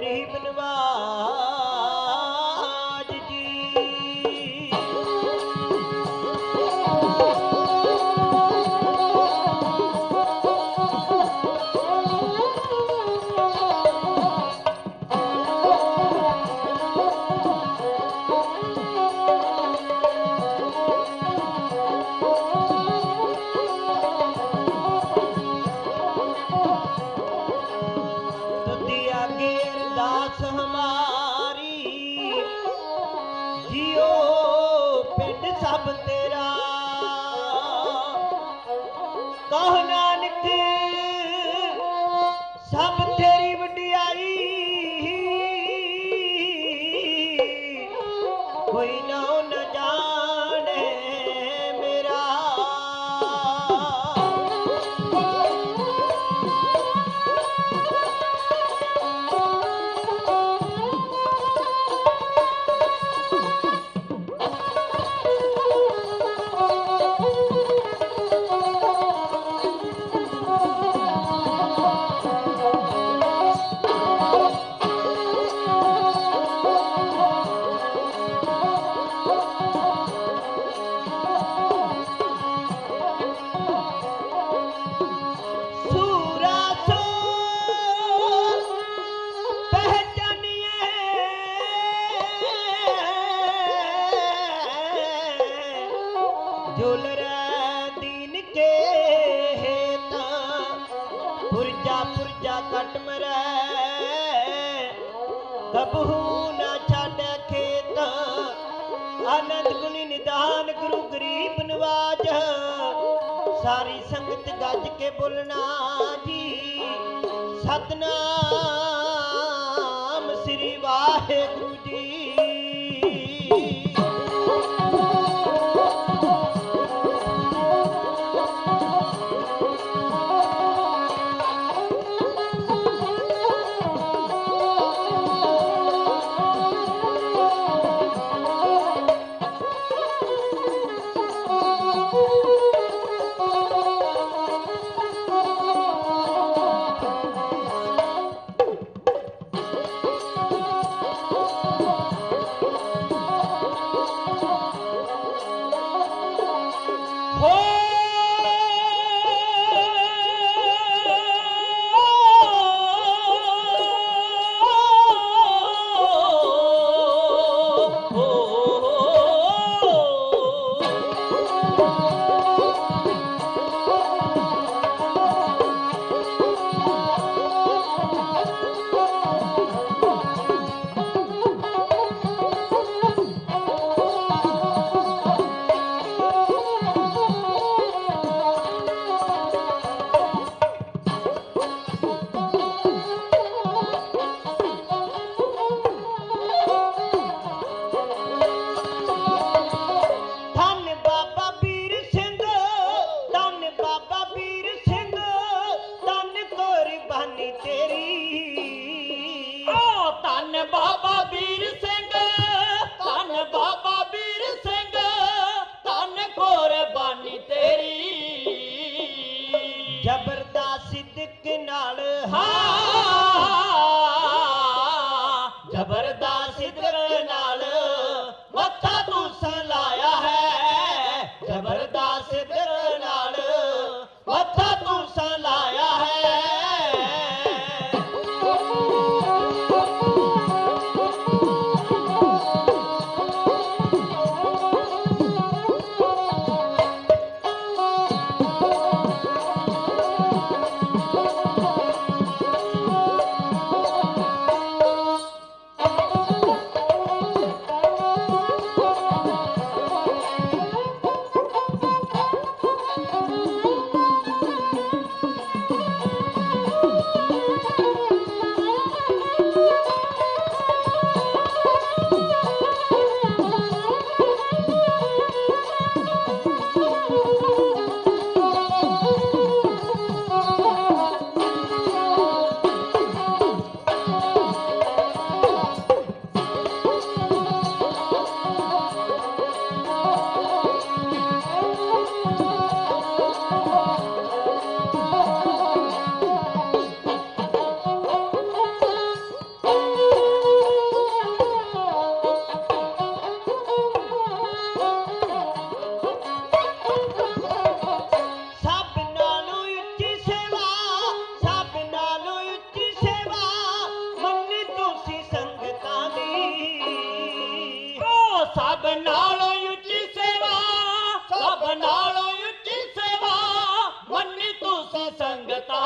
गरीब नवाज जी। तुझी आगे अरदास हमारी, जियो पिंड सब तेरा। कहो नानक सब तेरी वडियाई, कोई नाओ न जाने मेरा। सूरा सो पहचानिए, झूलर दीन के हेता। पुरजा पुरजा कट मरै, कबहू न छाड़े खेत। आनंद गुणी निदान गुरु गरीब नवाज। सारी संगत गज के बोलना जी, सतनाम श्री वाहेगुरु जी। हो धन बाबा वीर सिंह, धन बाबा वीर सिंह, धन कुर्बानी तेरी। ओ धन बाबा वीर सिंह, धन बाबा वीर सिंह, धन कुर्बानी तेरी। जबरदस्त सिद्दक नाल जबरदस्त सिद्दक नाल मत्था तू लाया है। जबरदस्त सिद्दक नाल मत्था तू लाया है।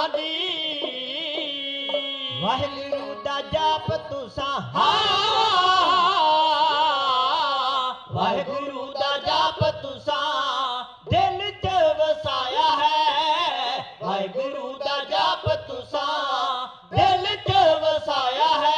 ਦੀ ਵਾਹਿਗੁਰੂ ਦਾ ਜਾਪ ਤੁਸਾਂ ਵਾਹਿਗੁਰੂ ਦਾ ਜਾਪ ਤੁਸਾਂ ਦਿਲ 'ਚ ਵਸਾਇਆ ਹੈ ਵਾਹਿਗੁਰੂ ਦਾ ਜਾਪ ਤੁਸਾਂ ਦਿਲ 'ਚ ਵਸਾਇਆ ਹੈ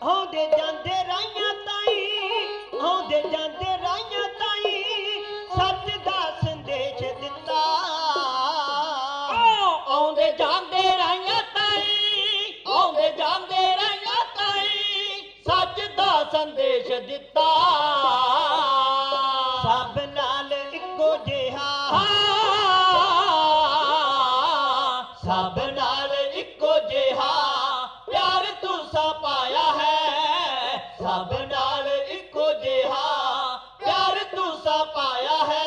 ਆਉਂਦੇ ਜਾਂਦੇ ਰਾਈਆਂ ਤਾਈ ਆਉਂਦੇ ਜਾਂਦੇ ਰਾਈਆਂ ਤਾਈ ਸੱਚ ਦਾ ਸੰਦੇਸ਼ ਦਿੱਤਾ ਆਉਂਦੇ ਜਾਂਦੇ ਰਾਈਆਂ ਤਾਈ ਆਉਂਦੇ ਜਾਂਦੇ ਰਾਈਆਂ ਤਾਈ ਸੱਚ ਦਾ ਸੰਦੇਸ਼ ਦਿੱਤਾ ਸਭ ਨਾਲ ਇੱਕੋ ਜਿਹਾ ਸਭ ਨਾਲ ਇੱਕੋ ਜਿਹਾ ਪਿਆਰ ਤੁਸਾਂ ਪਾਇਆ ਹੈ ਸਭ ਨਾਲ ਇੱਕੋ ਜਿਹਾ ਪਿਆਰ ਤੁਸਾਂ ਪਾਇਆ ਹੈ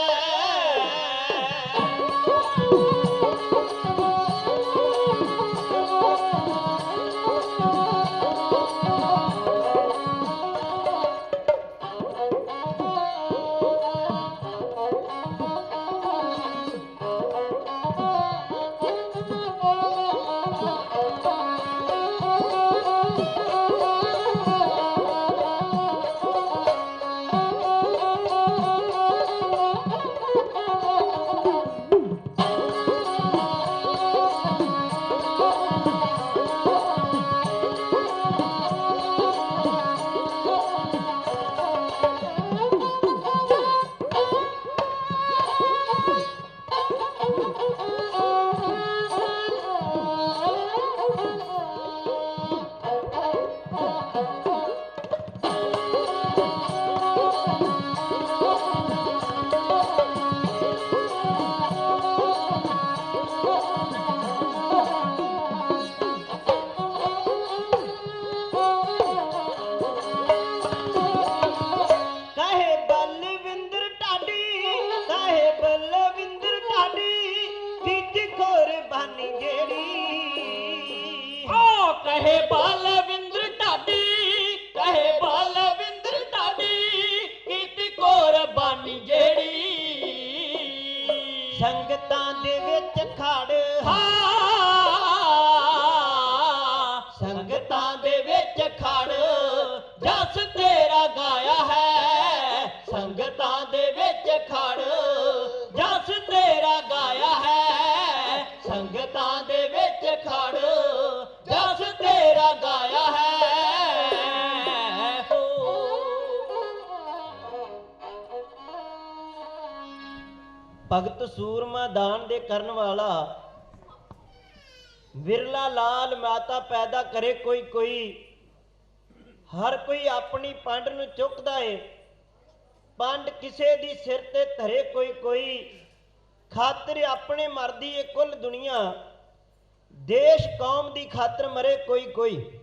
ਕਹੇ ਬਲਵਿੰਦਰ ਢਾਡੀ ਕੀਤੀ ਕੁਰਬਾਨੀ ਜਿਹੜੀ ਕਹੇ ਬਲਵਿੰਦਰ ਢਾਡੀ ਕੀਤੀ ਕੁਰਬਾਨੀ ਜਿਹੜੀ ਸੰਗਤਾਂ ਦੇ ਵਿੱਚ ਖੜ ਸੰਗਤਾਂ ਦੇ ਵਿੱਚ ਖੜ ਜਸ ਤੇਰਾ ਗਾਇਆ ਹੈ ਸੰਗਤਾਂ ਦੇ ਵਿੱਚ ਖੜ ਜਸ ਤੇਰਾ ਗਾਇਆ ਹੈ ਸੰਗਤਾਂ ਦੇ ਵਿੱਚ ਖੜ ਜਸ ਤੇਰਾ ਗਾਇਆ ਹੈ ਭਗਤ ਸੂਰਮਾ ਦਾਨ ਦੇ ਕਰਨ ਵਾਲਾ ਵਿਰਲਾ ਲਾਲ ਮਾਤਾ ਪੈਦਾ ਕਰੇ ਕੋਈ ਕੋਈ ਹਰ ਕੋਈ ਆਪਣੀ ਪੰਡ ਨੂੰ ਚੁੱਕਦਾ ਏ ਪੰਡ ਕਿਸੇ ਦੀ ਸਿਰ ਤੇ ਧਰੇ ਕੋਈ ਕੋਈ ਖਾਤਰ ਆਪਣੇ ਮਰਦੀ ਏ ਕੁੱਲ ਦੁਨੀਆ ਦੇਸ਼ ਕੌਮ ਦੀ ਖਾਤਰ ਮਰੇ ਕੋਈ ਕੋਈ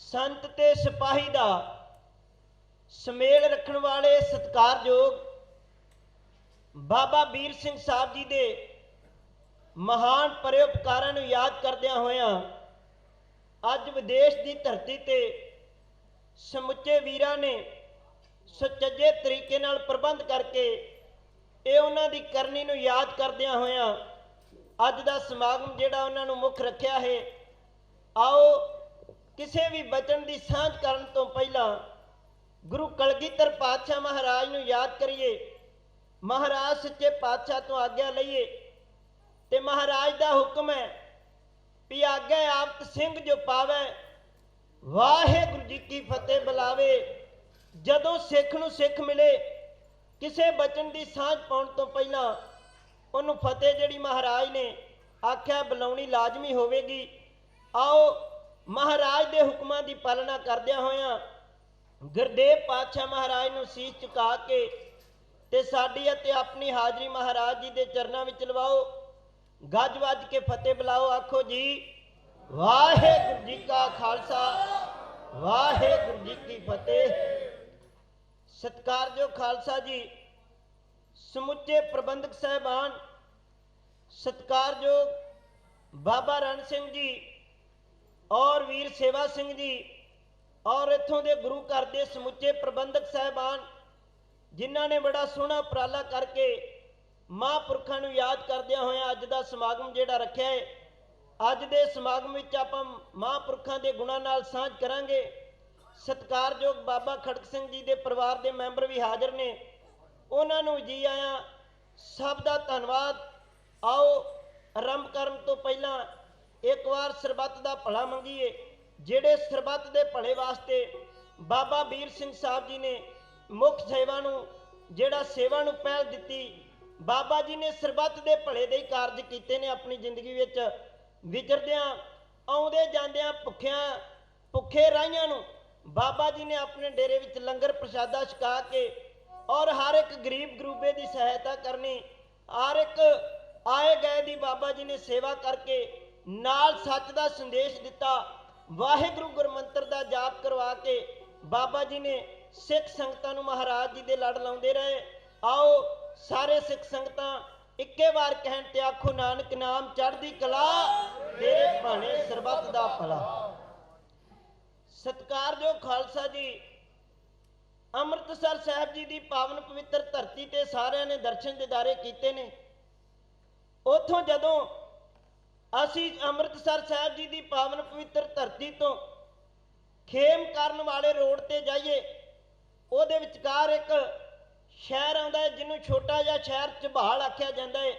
ਸੰਤ ਤੇ ਸਿਪਾਹੀ ਦਾ ਸਮੇਲ ਰੱਖਣ ਵਾਲੇ ਸਤਿਕਾਰਯੋਗ ਬਾਬਾ ਵੀਰ ਸਿੰਘ ਸਾਹਿਬ ਜੀ ਦੇ ਮਹਾਨ ਪਰਉਪਕਾਰਾਂ ਨੂੰ ਯਾਦ ਕਰਦਿਆਂ ਹੋਇਆਂ ਅੱਜ ਵਿਦੇਸ਼ ਦੀ ਧਰਤੀ ਤੇ ਸਮੁੱਚੇ ਵੀਰਾਂ ਨੇ ਸੁਚੱਜੇ ਤਰੀਕੇ ਨਾਲ ਪ੍ਰਬੰਧ ਕਰਕੇ ਇਹ ਉਹਨਾਂ ਦੀ ਕਰਨੀ ਨੂੰ ਯਾਦ ਕਰਦਿਆਂ ਹੋਇਆਂ ਅੱਜ ਦਾ ਸਮਾਗਮ ਜਿਹੜਾ ਉਹਨਾਂ ਨੂੰ ਮੁੱਖ ਰੱਖਿਆ ਹੈ। ਆਓ ਕਿਸੇ ਵੀ ਬਚਨ ਦੀ ਸਾਂਝ ਕਰਨ ਤੋਂ ਪਹਿਲਾਂ ਗੁਰੂ ਕਲਗੀਧਰ ਪਾਤਸ਼ਾਹ ਮਹਾਰਾਜ ਨੂੰ ਯਾਦ ਕਰੀਏ, ਮਹਾਰਾਜ ਸੱਚੇ ਪਾਤਸ਼ਾਹ ਤੋਂ ਆਗਿਆ ਲਈਏ। ਤੇ ਮਹਾਰਾਜ ਦਾ ਹੁਕਮ ਹੈ ਵੀ ਆਗੇ ਆਪਤ ਸਿੰਘ ਜੋ ਪਾਵੇ, ਵਾਹਿਗੁਰੂ ਜੀ ਕੀ ਫਤਿਹ ਬੁਲਾਵੇ। ਜਦੋਂ ਸਿੱਖ ਨੂੰ ਸਿੱਖ ਮਿਲੇ, ਕਿਸੇ ਬਚਨ ਦੀ ਸਾਂਝ ਪਾਉਣ ਤੋਂ ਪਹਿਲਾਂ ਉਹਨੂੰ ਫਤਿਹ ਜਿਹੜੀ ਮਹਾਰਾਜ ਨੇ ਆਖਿਆ ਬੁਲਾਉਣੀ ਲਾਜ਼ਮੀ ਹੋਵੇਗੀ। ਆਓ ਮਹਾਰਾਜ ਦੇ ਹੁਕਮਾਂ ਦੀ ਪਾਲਣਾ ਕਰਦਿਆਂ ਹੋਇਆਂ ਗੁਰਦੇਵ ਪਾਤਸ਼ਾਹ ਮਹਾਰਾਜ ਨੂੰ ਸੀਸ ਝੁਕਾ ਕੇ ਤੇ ਸਾਡੀ ਅਤੇ ਆਪਣੀ ਹਾਜ਼ਰੀ ਮਹਾਰਾਜ ਜੀ ਦੇ ਚਰਨਾਂ ਵਿੱਚ ਲਵਾਓ। ਗੱਜ ਵੱਜ ਕੇ ਫਤਿਹ ਬੁਲਾਓ। ਆਖੋ ਜੀ ਵਾਹਿਗੁਰੂ ਜੀ ਕਾ ਖਾਲਸਾ, ਵਾਹਿਗੁਰੂ ਜੀ ਕੀ ਫਤਿਹ। ਸਤਿਕਾਰਯੋਗ ਖਾਲਸਾ ਜੀ, ਸਮੁੱਚੇ ਪ੍ਰਬੰਧਕ ਸਾਹਿਬਾਨ, ਸਤਿਕਾਰਯੋਗ ਬਾਬਾ ਰਣ ਸਿੰਘ ਜੀ ਔਰ ਵੀਰ ਸੇਵਾ ਸਿੰਘ ਜੀ ਔਰ ਇੱਥੋਂ ਦੇ ਗੁਰੂ ਘਰ ਦੇ ਸਮੁੱਚੇ ਪ੍ਰਬੰਧਕ ਸਾਹਿਬਾਨ, ਜਿਨ੍ਹਾਂ ਨੇ ਬੜਾ ਸੋਹਣਾ ਉਪਰਾਲਾ ਕਰਕੇ ਮਹਾਂਪੁਰਖਾਂ ਨੂੰ ਯਾਦ ਕਰਦਿਆਂ ਹੋਇਆਂ ਅੱਜ ਦਾ ਸਮਾਗਮ ਜਿਹੜਾ ਰੱਖਿਆ ਹੈ। ਅੱਜ ਦੇ ਸਮਾਗਮ ਵਿੱਚ ਆਪਾਂ ਮਹਾਂਪੁਰਖਾਂ ਦੇ ਗੁਣਾਂ ਨਾਲ ਸਾਂਝ ਕਰਾਂਗੇ। ਸਤਿਕਾਰਯੋਗ ਬਾਬਾ ਖੜਕ ਸਿੰਘ ਜੀ ਦੇ ਪਰਿਵਾਰ ਦੇ ਮੈਂਬਰ ਵੀ ਹਾਜ਼ਰ ਨੇ, ਉਹਨਾਂ ਨੂੰ ਜੀ ਆਇਆਂ, ਸਭ ਦਾ ਧੰਨਵਾਦ। ਆਓ ਆਰੰਭ ਕਰਨ ਤੋਂ ਪਹਿਲਾਂ ਇੱਕ ਵਾਰ ਸਰਬੱਤ ਦਾ ਭਲਾ ਮੰਗੀਏ। ਜਿਹੜੇ ਸਰਬੱਤ ਦੇ ਭਲੇ ਵਾਸਤੇ ਬਾਬਾ ਵੀਰ ਸਿੰਘ ਸਾਹਿਬ ਜੀ ਨੇ ਮੁੱਖ ਸੇਵਾ ਨੂੰ ਜਿਹੜਾ ਸੇਵਾ ਨੂੰ ਪਹਿਲ ਦਿੱਤੀ, ਬਾਬਾ ਜੀ ਨੇ ਸਰਬੱਤ ਦੇ ਭਲੇ ਦੇ ਹੀ ਕਾਰਜ ਕੀਤੇ ਨੇ ਆਪਣੀ ਜ਼ਿੰਦਗੀ ਵਿੱਚ। ਵਿਚਰਦਿਆਂ ਆਉਂਦੇ ਜਾਂਦਿਆਂ ਭੁੱਖੇ ਰਾਹੀਆਂ ਨੂੰ ਬਾਬਾ ਜੀ ਨੇ ਆਪਣੇ ਡੇਰੇ ਵਿੱਚ ਲੰਗਰ ਪ੍ਰਸ਼ਾਦਾ ਛਕਾ ਕੇ ਔਰ ਹਰ ਇੱਕ ਗਰੀਬ ਗਰੂਬੇ ਦੀ ਸਹਾਇਤਾ ਕਰਨੀ, ਹਰ ਇੱਕ ਆਏ ਗਏ ਦੀ ਬਾਬਾ ਜੀ ਨੇ ਸੇਵਾ ਕਰਕੇ ਨਾਲ ਸੱਚ ਦਾ ਸੰਦੇਸ਼ ਦਿੱਤਾ। ਵਾਹਿਗੁਰੂ ਗੁਰਮੰਤਰ ਦਾ ਜਾਪ ਕਰਵਾ ਕੇ ਬਾਬਾ ਜੀ ਨੇ ਸਿੱਖ ਸੰਗਤਾਂ ਨੂੰ ਮਹਾਰਾਜ ਜੀ ਦੇ ਲੜ ਲਾਉਂਦੇ ਰਹੇ। ਆਓ ਸਾਰੇ ਸਿੱਖ ਸੰਗਤਾਂ ਇੱਕੇ ਵਾਰ ਕਹਿਣ ਤੇ ਆਖੋ, ਨਾਨਕ ਨਾਮ ਚੜ੍ਹਦੀ ਕਲਾ, ਤੇਰੇ ਭਾਣੇ ਸਰਬੱਤ ਦਾ ਭਲਾ। ਸਤਿਕਾਰਯੋਗ ਖਾਲਸਾ ਜੀ, ਅੰਮ੍ਰਿਤਸਰ ਸਾਹਿਬ ਜੀ ਦੀ ਪਾਵਨ ਪਵਿੱਤਰ ਧਰਤੀ ਤੇ ਸਾਰਿਆਂ ਨੇ ਦਰਸ਼ਨ ਦਿਦਾਰੇ ਕੀਤੇ ਨੇ। ਉੱਥੋਂ ਜਦੋਂ ਅਸੀਂ ਅੰਮ੍ਰਿਤਸਰ ਸਾਹਿਬ ਜੀ ਦੀ ਪਾਵਨ ਪਵਿੱਤਰ ਧਰਤੀ ਤੋਂ ਖੇਮ ਕਰਨ ਵਾਲੇ ਰੋਡ ਤੇ ਜਾਈਏ, ਉਹਦੇ ਵਿਚਕਾਰ ਇੱਕ ਸ਼ਹਿਰ ਆਉਂਦਾ ਹੈ ਜਿਹਨੂੰ ਛੋਟਾ ਜਿਹਾ ਸ਼ਹਿਰ ਝਬਾਲ ਆਖਿਆ ਜਾਂਦਾ ਹੈ,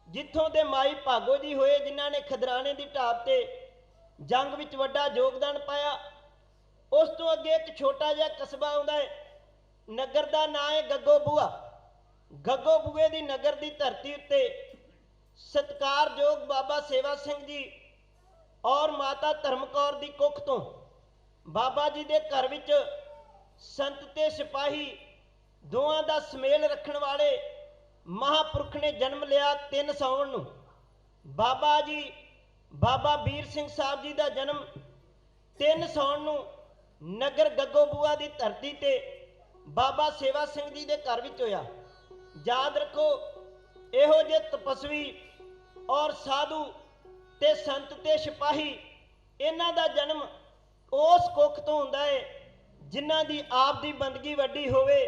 ਜਿੱਥੋਂ ਦੇ ਮਾਈ ਭਾਗੋ ਜੀ ਹੋਏ, ਜਿਨ੍ਹਾਂ ਨੇ ਖਦਰਾਣੇ ਦੀ ਢਾਬ ਤੇ ਜੰਗ ਵਿੱਚ ਵੱਡਾ ਯੋਗਦਾਨ ਪਾਇਆ। ਉਸ ਤੋਂ ਅੱਗੇ ਇੱਕ ਛੋਟਾ ਜਿਹਾ ਕਸਬਾ ਆਉਂਦਾ ਹੈ, ਨਗਰ ਦਾ ਨਾਂ ਹੈ ਗੱਗੋ ਬੂਆ। ਗੱਗੋ ਬੂਏ ਦੀ ਨਗਰ ਦੀ ਧਰਤੀ ਉੱਤੇ ਸਤਿਕਾਰਯੋਗ ਬਾਬਾ ਸੇਵਾ ਸਿੰਘ ਜੀ ਔਰ ਮਾਤਾ ਧਰਮ ਕੌਰ ਦੀ ਕੁੱਖ ਤੋਂ ਬਾਬਾ ਜੀ ਦੇ ਘਰ ਵਿੱਚ ਸੰਤ ਤੇ ਸਿਪਾਹੀ ਦੋਵਾਂ ਦਾ ਸਮੇਲ ਰੱਖਣ ਵਾਲੇ ਮਹਾਂਪੁਰਖ ਨੇ ਜਨਮ ਲਿਆ 3 ਸਾਉਣ ਨੂੰ। ਬਾਬਾ ਜੀ ਬਾਬਾ ਵੀਰ ਸਿੰਘ ਸਾਹਿਬ ਜੀ ਦਾ ਜਨਮ 3 ਸਾਉਣ ਨੂੰ ਨਗਰ ਗੱਗੋ ਬੂਆ ਦੀ ਧਰਤੀ ਤੇ ਬਾਬਾ ਸੇਵਾ ਸਿੰਘ ਜੀ ਦੇ ਘਰ ਵਿੱਚ ਹੋਇਆ। ਯਾਦ ਰੱਖੋ, ਇਹੋ ਜਿਹੇ ਤਪਸਵੀ ਔਰ ਸਾਧੂ ਤੇ ਸੰਤ ਤੇ ਸਿਪਾਹੀ, ਇਹਨਾਂ ਦਾ ਜਨਮ ਉਸ ਕੁੱਖ ਤੋਂ ਹੁੰਦਾ ਹੈ ਜਿਨ੍ਹਾਂ ਦੀ ਆਪ ਦੀ ਬੰਦਗੀ ਵੱਡੀ ਹੋਵੇ।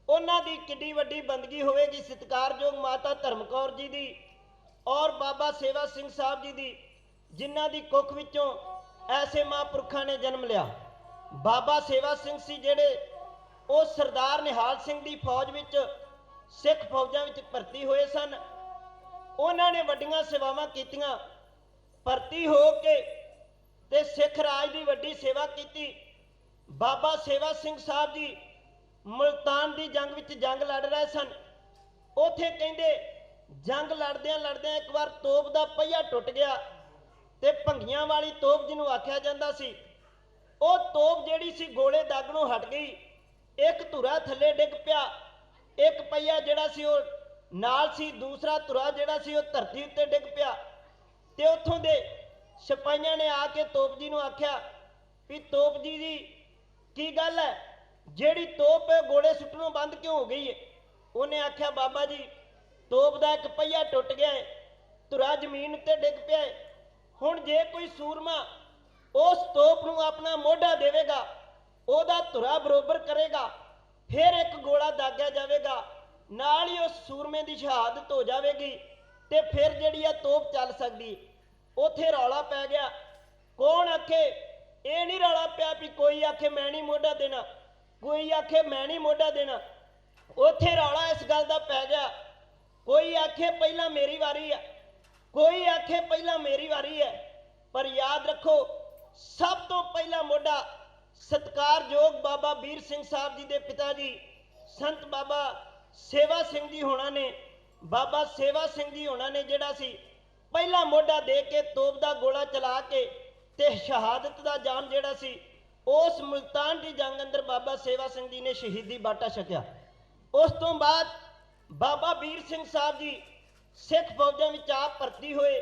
ਉਹਨਾਂ ਦੀ ਕਿੱਡੀ ਵੱਡੀ ਬੰਦਗੀ ਹੋਵੇਗੀ ਸਤਿਕਾਰਯੋਗ ਮਾਤਾ ਧਰਮ ਕੌਰ ਜੀ ਦੀ ਔਰ ਬਾਬਾ ਸੇਵਾ ਸਿੰਘ ਸਾਹਿਬ ਜੀ ਦੀ, ਜਿਨ੍ਹਾਂ ਦੀ ਕੁੱਖ ਵਿੱਚੋਂ ਐਸੇ ਮਹਾਂਪੁਰਖਾਂ ਨੇ ਜਨਮ ਲਿਆ। ਬਾਬਾ ਸੇਵਾ ਸਿੰਘ ਸੀ ਜਿਹੜੇ ਉਹ ਸਰਦਾਰ ਨਿਹਾਲ ਸਿੰਘ ਦੀ ਫੌਜ ਵਿੱਚ ਸਿੱਖ ਫੌਜਾਂ ਵਿੱਚ ਭਰਤੀ ਹੋਏ ਸਨ। ਉਹਨਾਂ ਨੇ ਵੱਡੀਆਂ ਸੇਵਾਵਾਂ ਕੀਤੀਆਂ, ਭਰਤੀ ਹੋ ਕੇ ਤੇ ਸਿੱਖ ਰਾਜ ਦੀ ਵੱਡੀ ਸੇਵਾ ਕੀਤੀ। ਬਾਬਾ ਸੇਵਾ ਸਿੰਘ ਸਾਹਿਬ ਜੀ ਮੁਲਤਾਨ ਦੀ ਜੰਗ ਵਿੱਚ ਜੰਗ ਲੜ ਰਹੇ ਸਨ। ਉੱਥੇ ਕਹਿੰਦੇ ਜੰਗ ਲੜਦਿਆਂ ਲੜਦਿਆਂ ਇੱਕ ਵਾਰ ਤੋਪ ਦਾ ਪਹੀਆ ਟੁੱਟ ਗਿਆ ਤੇ ਭੰਗੀਆਂ ਵਾਲੀ ਤੋਪ ਜਿਹਨੂੰ ਆਖਿਆ ਜਾਂਦਾ ਸੀ, ਉਹ ਤੋਪ ਜਿਹੜੀ ਸੀ ਗੋਲੇ ਦਾਗਣੋਂ ਹਟ ਗਈ। ਇੱਕ ਧੁਰਾ ਥੱਲੇ ਡਿੱਗ ਪਿਆ, ਇੱਕ ਪਹੀਆ ਜਿਹੜਾ ਸੀ ਉਹ ਨਾਲ ਸੀ, ਦੂਸਰਾ ਧੁਰਾ ਜਿਹੜਾ ਸੀ ਉਹ ਧਰਤੀ ਉੱਤੇ ਡਿੱਗ ਪਿਆ। ਤੇ ਉੱਥੋਂ ਦੇ ਸਿਪਾਹੀਆਂ ਨੇ ਆ ਕੇ ਤੋਪ ਜੀ ਨੂੰ ਆਖਿਆ ਵੀ ਤੋਪ ਜੀ ਕੀ ਗੱਲ ਹੈ, ਜਿਹੜੀ ਤੋਪ ਗੋਲੇ ਸੁੱਟਣੋਂ ਬੰਦ ਕਿਉਂ ਹੋ ਗਈ ਹੈ? ਉਹਨੇ ਆਖਿਆ ਬਾਬਾ ਜੀ ਤੋਪ ਦਾ ਇੱਕ ਪਹੀਆ ਟੁੱਟ ਗਿਆ ਹੈ, ਧੁਰਾ ਜ਼ਮੀਨ ਉੱਤੇ ਡਿੱਗ ਪਿਆ ਹੈ। ਹੁਣ ਜੇ ਕੋਈ ਸੂਰਮਾ ਉਸ ਤੋਪ ਨੂੰ ਆਪਣਾ ਮੋਢਾ ਦੇਵੇਗਾ, ਉਹਦਾ ਧੁਰਾ ਬਰੋਬਰ ਕਰੇਗਾ, ਫਿਰ ਇੱਕ ਗੋਲਾ ਦਾਗਿਆ ਜਾਵੇਗਾ, ਨਾਲ ਹੀ ਉਸ ਸੂਰਮੇ ਦੀ ਸ਼ਹਾਦਤ ਹੋ ਜਾਵੇਗੀ ਤੇ ਫਿਰ ਜਿਹੜੀ ਆ ਤੋਪ ਚੱਲ ਸਕਦੀ। ਉੱਥੇ ਰੌਲਾ ਪੈ ਗਿਆ। ਕੌਣ ਆਖੇ? ਇਹ ਨਹੀਂ ਰੌਲਾ ਪਿਆ ਵੀ ਕੋਈ ਆਖੇ ਮੈਂ ਨਹੀਂ ਮੋਢਾ ਦੇਣਾ। ਕੋਈ ਆਖੇ ਮੈਂ ਨਹੀਂ ਮੋਢਾ ਦੇਣਾ। ਉੱਥੇ ਰੌਲਾ ਇਸ ਗੱਲ ਦਾ ਪੈ ਗਿਆ, ਕੋਈ ਆਖੇ ਪਹਿਲਾਂ ਮੇਰੀ ਵਾਰੀ ਆ, ਕੋਈ ਆਖੇ ਪਹਿਲਾਂ ਮੇਰੀ ਵਾਰੀ ਹੈ। ਪਰ ਯਾਦ ਰੱਖੋ, ਸਭ ਤੋਂ ਪਹਿਲਾਂ ਮੋਢਾ ਸਤਿਕਾਰਯੋਗ ਬਾਬਾ ਵੀਰ ਸਿੰਘ ਸਾਹਿਬ ਜੀ ਦੇ ਪਿਤਾ ਜੀ ਸੰਤ ਬਾਬਾ ਸੇਵਾ ਸਿੰਘ ਜੀ ਹੋਣਾ ਨੇ, ਬਾਬਾ ਸੇਵਾ ਸਿੰਘ ਜੀ ਹੋਣਾ ਨੇ ਜਿਹੜਾ ਸੀ ਪਹਿਲਾ ਮੋਢਾ ਦੇ ਕੇ ਤੋਪ ਦਾ ਗੋਲਾ ਚਲਾ ਕੇ ਤੇ ਸ਼ਹਾਦਤ ਦਾ ਜਾਮ ਜਿਹੜਾ ਸੀ ਉਸ ਮੁਲਤਾਨ ਦੀ ਜੰਗ ਅੰਦਰ ਬਾਬਾ ਸੇਵਾ ਸਿੰਘ ਜੀ ਨੇ ਸ਼ਹੀਦੀ ਬਾਟਾ ਛਕਿਆ। ਉਸ ਤੋਂ ਬਾਅਦ ਬਾਬਾ ਵੀਰ ਸਿੰਘ ਸਾਹਿਬ ਜੀ ਸਿੱਖ ਫੌਜਾਂ ਵਿੱਚ ਆਪ ਭਰਤੀ ਹੋਏ।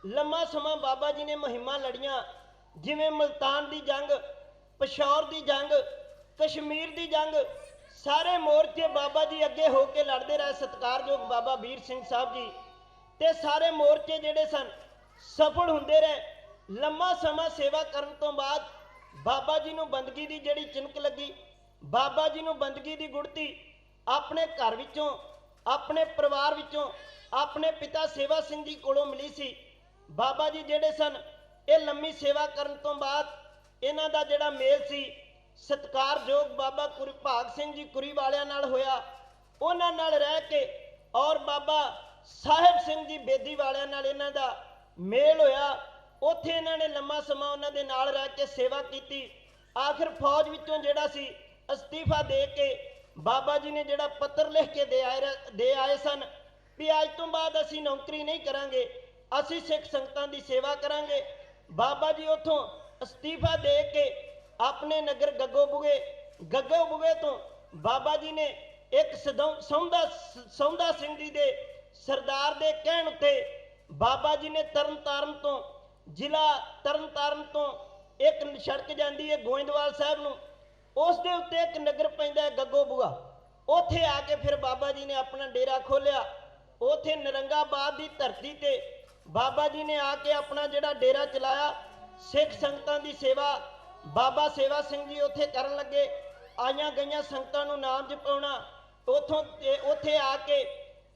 ਲੰਮਾ ਸਮਾਂ ਬਾਬਾ ਜੀ ਨੇ ਮੁਹਿੰਮਾਂ ਲੜੀਆਂ, ਜਿਵੇਂ ਮੁਲਤਾਨ ਦੀ ਜੰਗ, ਪਿਸ਼ੌਰ ਦੀ ਜੰਗ, ਕਸ਼ਮੀਰ ਦੀ ਜੰਗ, ਸਾਰੇ ਮੋਰਚੇ ਬਾਬਾ ਜੀ ਅੱਗੇ ਹੋ ਕੇ ਲੜਦੇ ਰਹੇ। ਸਤਿਕਾਰਯੋਗ ਬਾਬਾ ਵੀਰ ਸਿੰਘ ਸਾਹਿਬ ਜੀ ਤੇ ਸਾਰੇ ਮੋਰਚੇ ਜਿਹੜੇ ਸਨ ਸਫਲ ਹੁੰਦੇ ਰਹੇ। ਲੰਮਾ ਸਮਾਂ ਸੇਵਾ ਕਰਨ ਤੋਂ ਬਾਅਦ ਬਾਬਾ ਜੀ ਨੂੰ ਬੰਦਗੀ ਦੀ ਜਿਹੜੀ ਚਿਣਕ ਲੱਗੀ, ਬਾਬਾ ਜੀ ਨੂੰ ਬੰਦਗੀ ਦੀ ਗੁੜਤੀ ਆਪਣੇ ਘਰ ਵਿੱਚੋਂ, ਆਪਣੇ ਪਰਿਵਾਰ ਵਿੱਚੋਂ, ਆਪਣੇ ਪਿਤਾ ਸੇਵਾ ਸਿੰਘ ਜੀ ਕੋਲੋਂ ਮਿਲੀ ਸੀ। ਬਾਬਾ ਜੀ ਜਿਹੜੇ ਸਨ ਇਹ ਲੰਮੀ ਸੇਵਾ ਕਰਨ ਤੋਂ ਬਾਅਦ ਇਹਨਾਂ ਦਾ ਜਿਹੜਾ ਮੇਲ ਸੀ ਸਤਿਕਾਰਯੋਗ ਬਾਬਾ ਭਾਗ ਸਿੰਘ ਜੀ ਕੁਰੀ ਵਾਲਿਆਂ ਨਾਲ ਹੋਇਆ। ਉਹਨਾਂ ਨਾਲ ਰਹਿ ਕੇ ਔਰ ਬਾਬਾ ਸਾਹਿਬ ਸਿੰਘ ਜੀ ਬੇਦੀ ਵਾਲਿਆਂ ਨਾਲ ਇਹਨਾਂ ਦਾ ਮੇਲ ਹੋਇਆ। ਉੱਥੇ ਇਹਨਾਂ ਨੇ ਲੰਮਾ ਸਮਾਂ ਉਹਨਾਂ ਦੇ ਨਾਲ ਰਹਿ ਕੇ ਸੇਵਾ ਕੀਤੀ। ਆਖਿਰ ਫੌਜ ਵਿੱਚੋਂ ਜਿਹੜਾ ਸੀ ਅਸਤੀਫਾ ਦੇ ਕੇ ਬਾਬਾ ਜੀ ਨੇ ਜਿਹੜਾ ਪੱਤਰ ਲਿਖ ਕੇ ਦੇ ਆਏ ਸਨ ਵੀ ਅੱਜ ਤੋਂ ਬਾਅਦ ਅਸੀਂ ਨੌਕਰੀ ਨਹੀਂ ਕਰਾਂਗੇ, ਅਸੀਂ ਸਿੱਖ ਸੰਗਤਾਂ ਦੀ ਸੇਵਾ ਕਰਾਂਗੇ। ਬਾਬਾ ਜੀ ਉੱਥੋਂ ਅਸਤੀਫਾ ਦੇ ਕੇ ਆਪਣੇ ਨਗਰ ਗੱਗੋ ਬੁਗੇ ਤੋਂ ਬਾਬਾ ਜੀ ਨੇ ਇੱਕ ਸੌਂਦਾ ਸਿੰਘ ਜੀ ਦੇ ਸਰਦਾਰ ਦੇ ਕਹਿਣ ਉੱਤੇ ਬਾਬਾ ਜੀ ਨੇ ਤਰਨਤਾਰਨ ਤੋਂ, ਜ਼ਿਲ੍ਹਾ ਤਰਨਤਾਰਨ ਤੋਂ ਇੱਕ ਸੜਕ ਜਾਂਦੀ ਹੈ ਗੋਇੰਦਵਾਲ ਸਾਹਿਬ ਨੂੰ, ਉਸ ਦੇ ਉੱਤੇ ਇੱਕ ਨਗਰ ਪੈਂਦਾ ਹੈ ਗੱਗੋ ਬੁਗਾ। ਉੱਥੇ ਆ ਕੇ ਫਿਰ ਬਾਬਾ ਜੀ ਨੇ ਆਪਣਾ ਡੇਰਾ ਖੋਲ੍ਹਿਆ। ਉੱਥੇ ਨਰੰਗਾਬਾਦ ਦੀ ਧਰਤੀ ਤੇ ਬਾਬਾ ਜੀ ਨੇ ਆ ਕੇ ਆਪਣਾ ਜਿਹੜਾ ਡੇਰਾ ਚਲਾਇਆ। ਸਿੱਖ ਸੰਗਤਾਂ ਦੀ ਸੇਵਾ ਬਾਬਾ ਸੇਵਾ ਸਿੰਘ ਜੀ ਉੱਥੇ ਕਰਨ ਲੱਗੇ। ਆਈਆਂ ਗਈਆਂ ਸੰਗਤਾਂ ਨੂੰ ਨਾਮ ਜਪਾਉਣਾ। ਉੱਥੇ ਆ ਕੇ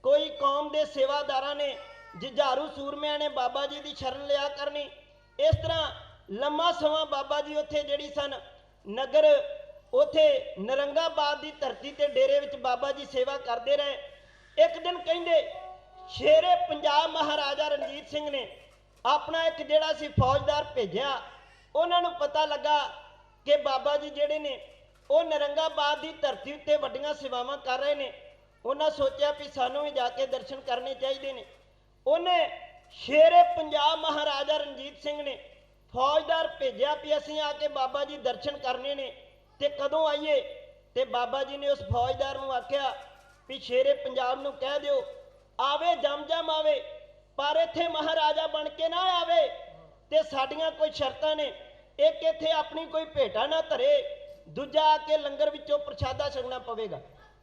ਕੋਈ ਕੌਮ ਦੇ ਸੇਵਾਦਾਰਾਂ ਨੇ, ਜੁਝਾਰੂ ਸੂਰਮਿਆਂ ਨੇ ਬਾਬਾ ਜੀ ਦੀ ਸ਼ਰਨ ਲਿਆ ਕਰਨੀ। ਇਸ ਤਰ੍ਹਾਂ ਲੰਮਾ ਸਮਾਂ ਬਾਬਾ ਜੀ ਉੱਥੇ ਜਿਹੜੀ ਸਨ ਨਗਰ, ਉੱਥੇ ਨਰੰਗਾਬਾਦ ਦੀ ਧਰਤੀ ਤੇ ਡੇਰੇ ਵਿੱਚ ਬਾਬਾ ਜੀ ਸੇਵਾ ਕਰਦੇ ਰਹੇ। ਇੱਕ ਦਿਨ ਕਹਿੰਦੇ ਸ਼ੇਰੇ ਪੰਜਾਬ ਮਹਾਰਾਜਾ ਰਣਜੀਤ ਸਿੰਘ ਨੇ ਆਪਣਾ ਇੱਕ ਜਿਹੜਾ ਸੀ ਫੌਜਦਾਰ ਭੇਜਿਆ। ਉਹਨਾਂ ਨੂੰ ਪਤਾ ਲੱਗਾ ਕਿ ਬਾਬਾ ਜੀ ਜਿਹੜੇ ਨੇ ਉਹ ਨਰੰਗਾਬਾਦ ਦੀ ਧਰਤੀ ਉੱਤੇ ਵੱਡੀਆਂ ਸੇਵਾਵਾਂ ਕਰ ਰਹੇ ਨੇ। ਉਹਨਾਂ ਸੋਚਿਆ ਵੀ ਸਾਨੂੰ ਵੀ ਜਾ ਕੇ ਦਰਸ਼ਨ ਕਰਨੇ ਚਾਹੀਦੇ ਨੇ। ਉਹਨੇ ਸ਼ੇਰੇ ਪੰਜਾਬ ਮਹਾਰਾਜਾ ਰਣਜੀਤ ਸਿੰਘ ਨੇ ਫੌਜਦਾਰ ਭੇਜਿਆ ਵੀ ਅਸੀਂ ਆ ਕੇ ਬਾਬਾ ਜੀ ਦਰਸ਼ਨ ਕਰਨੇ ਨੇ ਤੇ ਕਦੋਂ ਆਈਏ। ਤੇ ਬਾਬਾ ਜੀ ਨੇ ਉਸ ਫੌਜਦਾਰ ਨੂੰ ਆਖਿਆ ਵੀ ਸ਼ੇਰੇ ਪੰਜਾਬ ਨੂੰ ਕਹਿ ਦਿਓ ਆਵੇ ਜਮ ਆਵੇ, ਪਰ ਇੱਥੇ ਮਹਾਰਾਜਾ ਬਣ ਕੇ ਨਾ ਆਵੇ ਤੇ ਸਾਡੀਆਂ ਕੋਈ ਸ਼ਰਤਾਂ ਨੇ। ਇੱਕ ਇੱਥੇ ਆਪਣੀ ਕੋਈ ਭੇਟਾ ਨਾ ਧਰੇ, ਦੂਜਾ ਆ ਕੇ ਲੰਗਰ ਵਿੱਚੋਂ ਪ੍ਰਸ਼ਾਦਾ ਛਕਣਾ ਪਵੇਗਾ।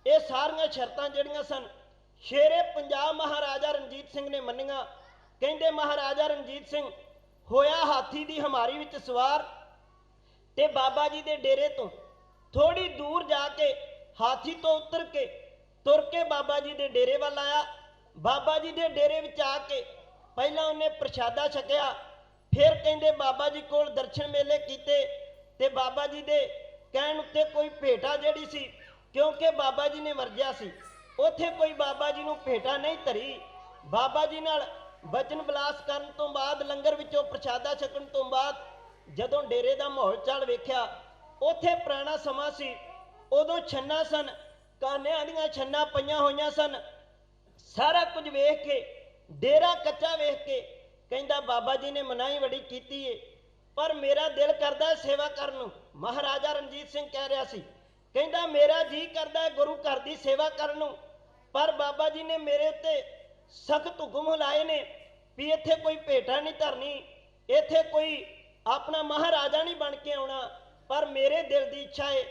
ਇਹ ਸਾਰੀਆਂ ਸ਼ਰਤਾਂ ਜਿਹੜੀਆਂ ਸਨ ਸ਼ੇਰੇ ਪੰਜਾਬ ਮਹਾਰਾਜਾ ਰਣਜੀਤ ਸਿੰਘ ਨੇ ਮੰਨੀਆਂ। ਕਹਿੰਦੇ ਮਹਾਰਾਜਾ ਰਣਜੀਤ ਸਿੰਘ ਹੋਇਆ ਹਾਥੀ ਦੀ ਹਮਾਰੀ ਵਿੱਚ ਸਵਾਰ ਤੇ ਬਾਬਾ ਜੀ ਦੇ ਡੇਰੇ ਤੋਂ ਥੋੜੀ ਦੂਰ ਜਾ ਕੇ ਹਾਥੀ ਤੋਂ ਉਤਰ ਕੇ ਤੁਰ ਕੇ ਬਾਬਾ ਜੀ ਦੇ ਡੇਰੇ ਵੱਲ ਆਇਆ। ਬਾਬਾ ਜੀ ਦੇ ਡੇਰੇ ਵਿੱਚ ਆ ਕੇ ਪਹਿਲਾਂ ਉਹਨੇ ਪ੍ਰਸ਼ਾਦਾ ਛਕਿਆ, ਫਿਰ ਕਹਿੰਦੇ ਬਾਬਾ ਜੀ ਕੋਲ ਦਰਸ਼ਨ ਮੇਲੇ ਕੀਤੇ ਤੇ ਬਾਬਾ ਜੀ ਦੇ ਕਹਿਣ ਉੱਤੇ ਕੋਈ ਭੇਟਾ ਜਿਹੜੀ ਸੀ, ਕਿਉਂਕਿ ਬਾਬਾ ਜੀ ਨੇ ਵਰਜਿਆ ਸੀ, ਉੱਥੇ ਕੋਈ ਬਾਬਾ ਜੀ ਨੂੰ ਭੇਟਾ ਨਹੀਂ ਧਰੀ। ਬਾਬਾ ਜੀ ਨਾਲ ਬਚਨ ਬਲਾਸ ਕਰਨ ਤੋਂ ਬਾਅਦ, ਲੰਗਰ ਵਿੱਚੋਂ ਪ੍ਰਸ਼ਾਦਾ ਛਕਣ ਤੋਂ ਬਾਅਦ ਜਦੋਂ ਡੇਰੇ ਦਾ ਮਾਹੌਲ ਚਾਲ ਵੇਖਿਆ, ਉੱਥੇ ਪੁਰਾਣਾ ਸਮਾਂ ਸੀ, ਉਦੋਂ ਛੰਨਾ ਸਨ, ਕਾਨਿਆਂ ਦੀਆਂ ਛੰਨਾ ਪਈਆਂ ਹੋਈਆਂ ਸਨ। ਸਾਰਾ ਕੁਝ ਵੇਖ ਕੇ, ਡੇਰਾ ਕੱਚਾ ਵੇਖ ਕੇ ਕਹਿੰਦਾ ਬਾਬਾ ਜੀ ਨੇ ਮਨਾਹੀ ਬੜੀ ਕੀਤੀ ਏ, ਪਰ ਮੇਰਾ ਦਿਲ ਕਰਦਾ ਹੈ ਸੇਵਾ ਕਰਨ ਨੂੰ। ਮਹਾਰਾਜਾ ਰਣਜੀਤ ਸਿੰਘ ਕਹਿ ਰਿਹਾ ਸੀ, ਕਹਿੰਦਾ ਮੇਰਾ ਜੀ ਕਰਦਾ ਹੈ ਗੁਰੂ ਘਰ ਦੀ ਸੇਵਾ ਕਰਨ ਨੂੰ, ਪਰ ਬਾਬਾ ਜੀ ਨੇ ਮੇਰੇ ਉੱਤੇ ਸਖਤ ਹੁਕਮ ਲਾਏ ਨੇ ਵੀ ਇੱਥੇ ਕੋਈ ਭੇਟਾ ਨਹੀਂ ਧਰਨੀ, ਇੱਥੇ ਕੋਈ ਆਪਣਾ ਮਹਾਰਾਜਾ ਨਹੀਂ ਬਣ ਕੇ ਆਉਣਾ। ਪਰ ਮੇਰੇ ਦਿਲ ਦੀ ਇੱਛਾ ਹੈ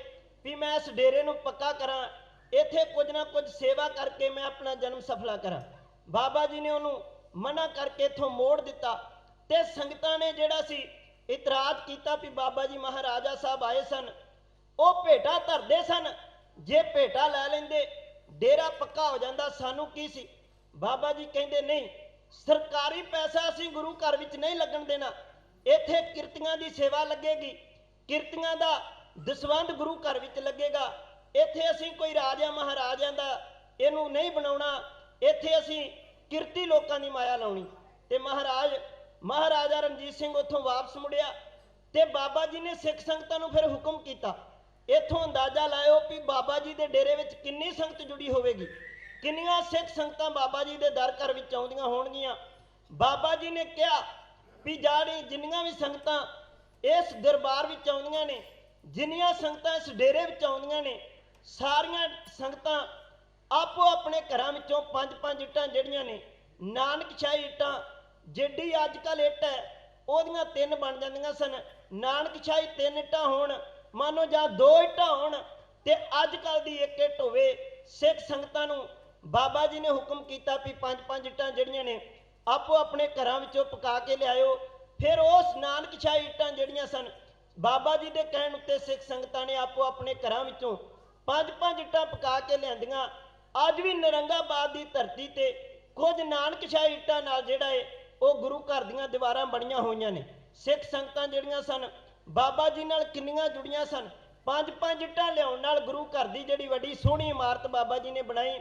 ਵੀ ਮੈਂ ਇਸ ਡੇਰੇ ਨੂੰ ਪੱਕਾ ਕਰਾਂ, ਇੱਥੇ ਕੁਝ ਨਾ ਕੁਝ ਸੇਵਾ ਕਰਕੇ ਮੈਂ ਆਪਣਾ ਜਨਮ ਸਫਲਾ ਕਰਾਂ। ਬਾਬਾ ਜੀ ਨੇ ਉਹਨੂੰ ਮਨਾ ਕਰਕੇ ਇੱਥੋਂ ਮੋੜ ਦਿੱਤਾ ਤੇ ਸੰਗਤਾਂ ਨੇ ਜਿਹੜਾ ਸੀ ਇਤਰਾਜ਼ ਕੀਤਾ ਵੀ ਬਾਬਾ ਜੀ ਮਹਾਰਾਜਾ ਸਾਹਿਬ ਆਏ ਸਨ, ਉਹ ਭੇਟਾ ਧਰਦੇ ਸਨ, ਜੇ ਭੇਟਾ ਲੈ ਲੈਂਦੇ ਡੇਰਾ ਪੱਕਾ ਹੋ ਜਾਂਦਾ, ਸਾਨੂੰ ਕੀ ਸੀ। ਬਾਬਾ ਜੀ ਕਹਿੰਦੇ ਨਹੀਂ, ਸਰਕਾਰੀ ਪੈਸਾ ਅਸੀਂ ਗੁਰੂ ਘਰ ਵਿੱਚ ਨਹੀਂ ਲੱਗਣ ਦੇਣਾ, ਇੱਥੇ ਕਿਰਤੀਆਂ ਦੀ ਸੇਵਾ ਲੱਗੇਗੀ, ਕਿਰਤੀਆਂ ਦਾ ਦਸਵੰਧ ਗੁਰੂ ਘਰ ਵਿੱਚ ਲੱਗੇਗਾ। ਇੱਥੇ ਅਸੀਂ ਕੋਈ ਰਾਜਿਆਂ ਮਹਾਰਾਜਿਆਂ ਦਾ ਇਹਨੂੰ ਨਹੀਂ ਬਣਾਉਣਾ, ਇੱਥੇ ਅਸੀਂ ਕਿਰਤੀ ਲੋਕਾਂ ਦੀ ਮਾਇਆ ਲਾਉਣੀ। ਤੇ ਮਹਾਰਾਜਾ ਰਣਜੀਤ ਸਿੰਘ ਉੱਥੋਂ ਵਾਪਸ ਮੁੜਿਆ ਤੇ ਬਾਬਾ ਜੀ ਨੇ ਸਿੱਖ ਸੰਗਤਾਂ ਨੂੰ ਫਿਰ ਹੁਕਮ ਕੀਤਾ। ਇੱਥੋਂ ਅੰਦਾਜ਼ਾ ਲਾਇਓ ਵੀ ਬਾਬਾ ਜੀ ਦੇ ਡੇਰੇ ਵਿੱਚ ਕਿੰਨੀ ਸੰਗਤ ਜੁੜੀ ਹੋਵੇਗੀ, ਕਿੰਨੀਆਂ ਸਿੱਖ ਸੰਗਤਾਂ ਬਾਬਾ ਜੀ ਦੇ ਦਰ ਘਰ ਵਿੱਚ ਆਉਂਦੀਆਂ ਹੋਣਗੀਆਂ। ਬਾਬਾ ਜੀ ਨੇ ਕਿਹਾ ਵੀ ਜਿੰਨੀਆਂ ਵੀ ਸੰਗਤਾਂ ਇਸ ਦਰਬਾਰ ਵਿੱਚ ਆਉਂਦੀਆਂ ਨੇ, ਜਿੰਨੀਆਂ ਸੰਗਤਾਂ ਇਸ ਡੇਰੇ ਵਿੱਚ ਆਉਂਦੀਆਂ ਨੇ, ਸਾਰੀਆਂ ਸੰਗਤਾਂ ਆਪੋ ਆਪਣੇ ਘਰਾਂ ਵਿੱਚੋਂ 5-5 ਇੱਟਾਂ ਜਿਹੜੀਆਂ ਨੇ ਨਾਨਕਸ਼ਾਹੀ ਇੱਟਾਂ, ਜਿੱਡੀ ਅੱਜ ਕੱਲ੍ਹ ਇੱਟ ਹੈ ਉਹਦੀਆਂ 3 ਬਣ ਜਾਂਦੀਆਂ ਸਨ। ਨਾਨਕਸ਼ਾਹੀ 3 ਇੱਟਾਂ ਹੋਣ ਮਾਨੋ ਜਾਂ 2 ਇੱਟਾਂ ਹੋਣ ਤੇ ਅੱਜ ਕੱਲ੍ਹ ਦੀ 1 ਇੱਟ ਹੋਵੇ। ਸਿੱਖ ਸੰਗਤਾਂ ਨੂੰ ਬਾਬਾ ਜੀ ਨੇ ਹੁਕਮ ਕੀਤਾ ਵੀ 5-5 ਇੱਟਾਂ ਜਿਹੜੀਆਂ ਨੇ ਆਪੋ ਆਪਣੇ ਘਰਾਂ ਵਿੱਚੋਂ ਪਕਾ ਕੇ ਲਿਆਇਓ। ਫਿਰ ਉਸ ਨਾਨਕਸ਼ਾਹੀ ਇੱਟਾਂ ਜਿਹੜੀਆਂ ਸਨ ਬਾਬਾ ਜੀ ਦੇ ਕਹਿਣ ਉੱਤੇ ਸਿੱਖ ਸੰਗਤਾਂ ਨੇ ਆਪੋ ਆਪਣੇ ਘਰਾਂ ਵਿੱਚੋਂ 5-5 ਇੱਟਾਂ ਪਕਾ ਕੇ ਲਿਆਂਦੀਆਂ। ਅੱਜ ਵੀ ਨਰੰਗਾਬਾਦ ਦੀ ਧਰਤੀ ਤੇ ਕੁਝ ਨਾਨਕਸ਼ਾਹੀ ਇੱਟਾਂ ਨਾਲ ਜਿਹੜਾ ਹੈ ਉਹ ਗੁਰੂ ਘਰ ਦੀਆਂ ਦੀਵਾਰਾਂ ਬਣੀਆਂ ਹੋਈਆਂ ਨੇ। ਸਿੱਖ ਸੰਗਤਾਂ ਜਿਹੜੀਆਂ ਸਨ ਬਾਬਾ ਜੀ ਨਾਲ ਕਿੰਨੀਆਂ ਜੁੜੀਆਂ ਸਨ। 5-5 ਇੱਟਾਂ ਲਿਆਉਣ ਨਾਲ ਗੁਰੂ ਘਰ ਦੀ ਜਿਹੜੀ ਵੱਡੀ ਸੋਹਣੀ ਇਮਾਰਤ ਬਾਬਾ ਜੀ ਨੇ ਬਣਾਈ।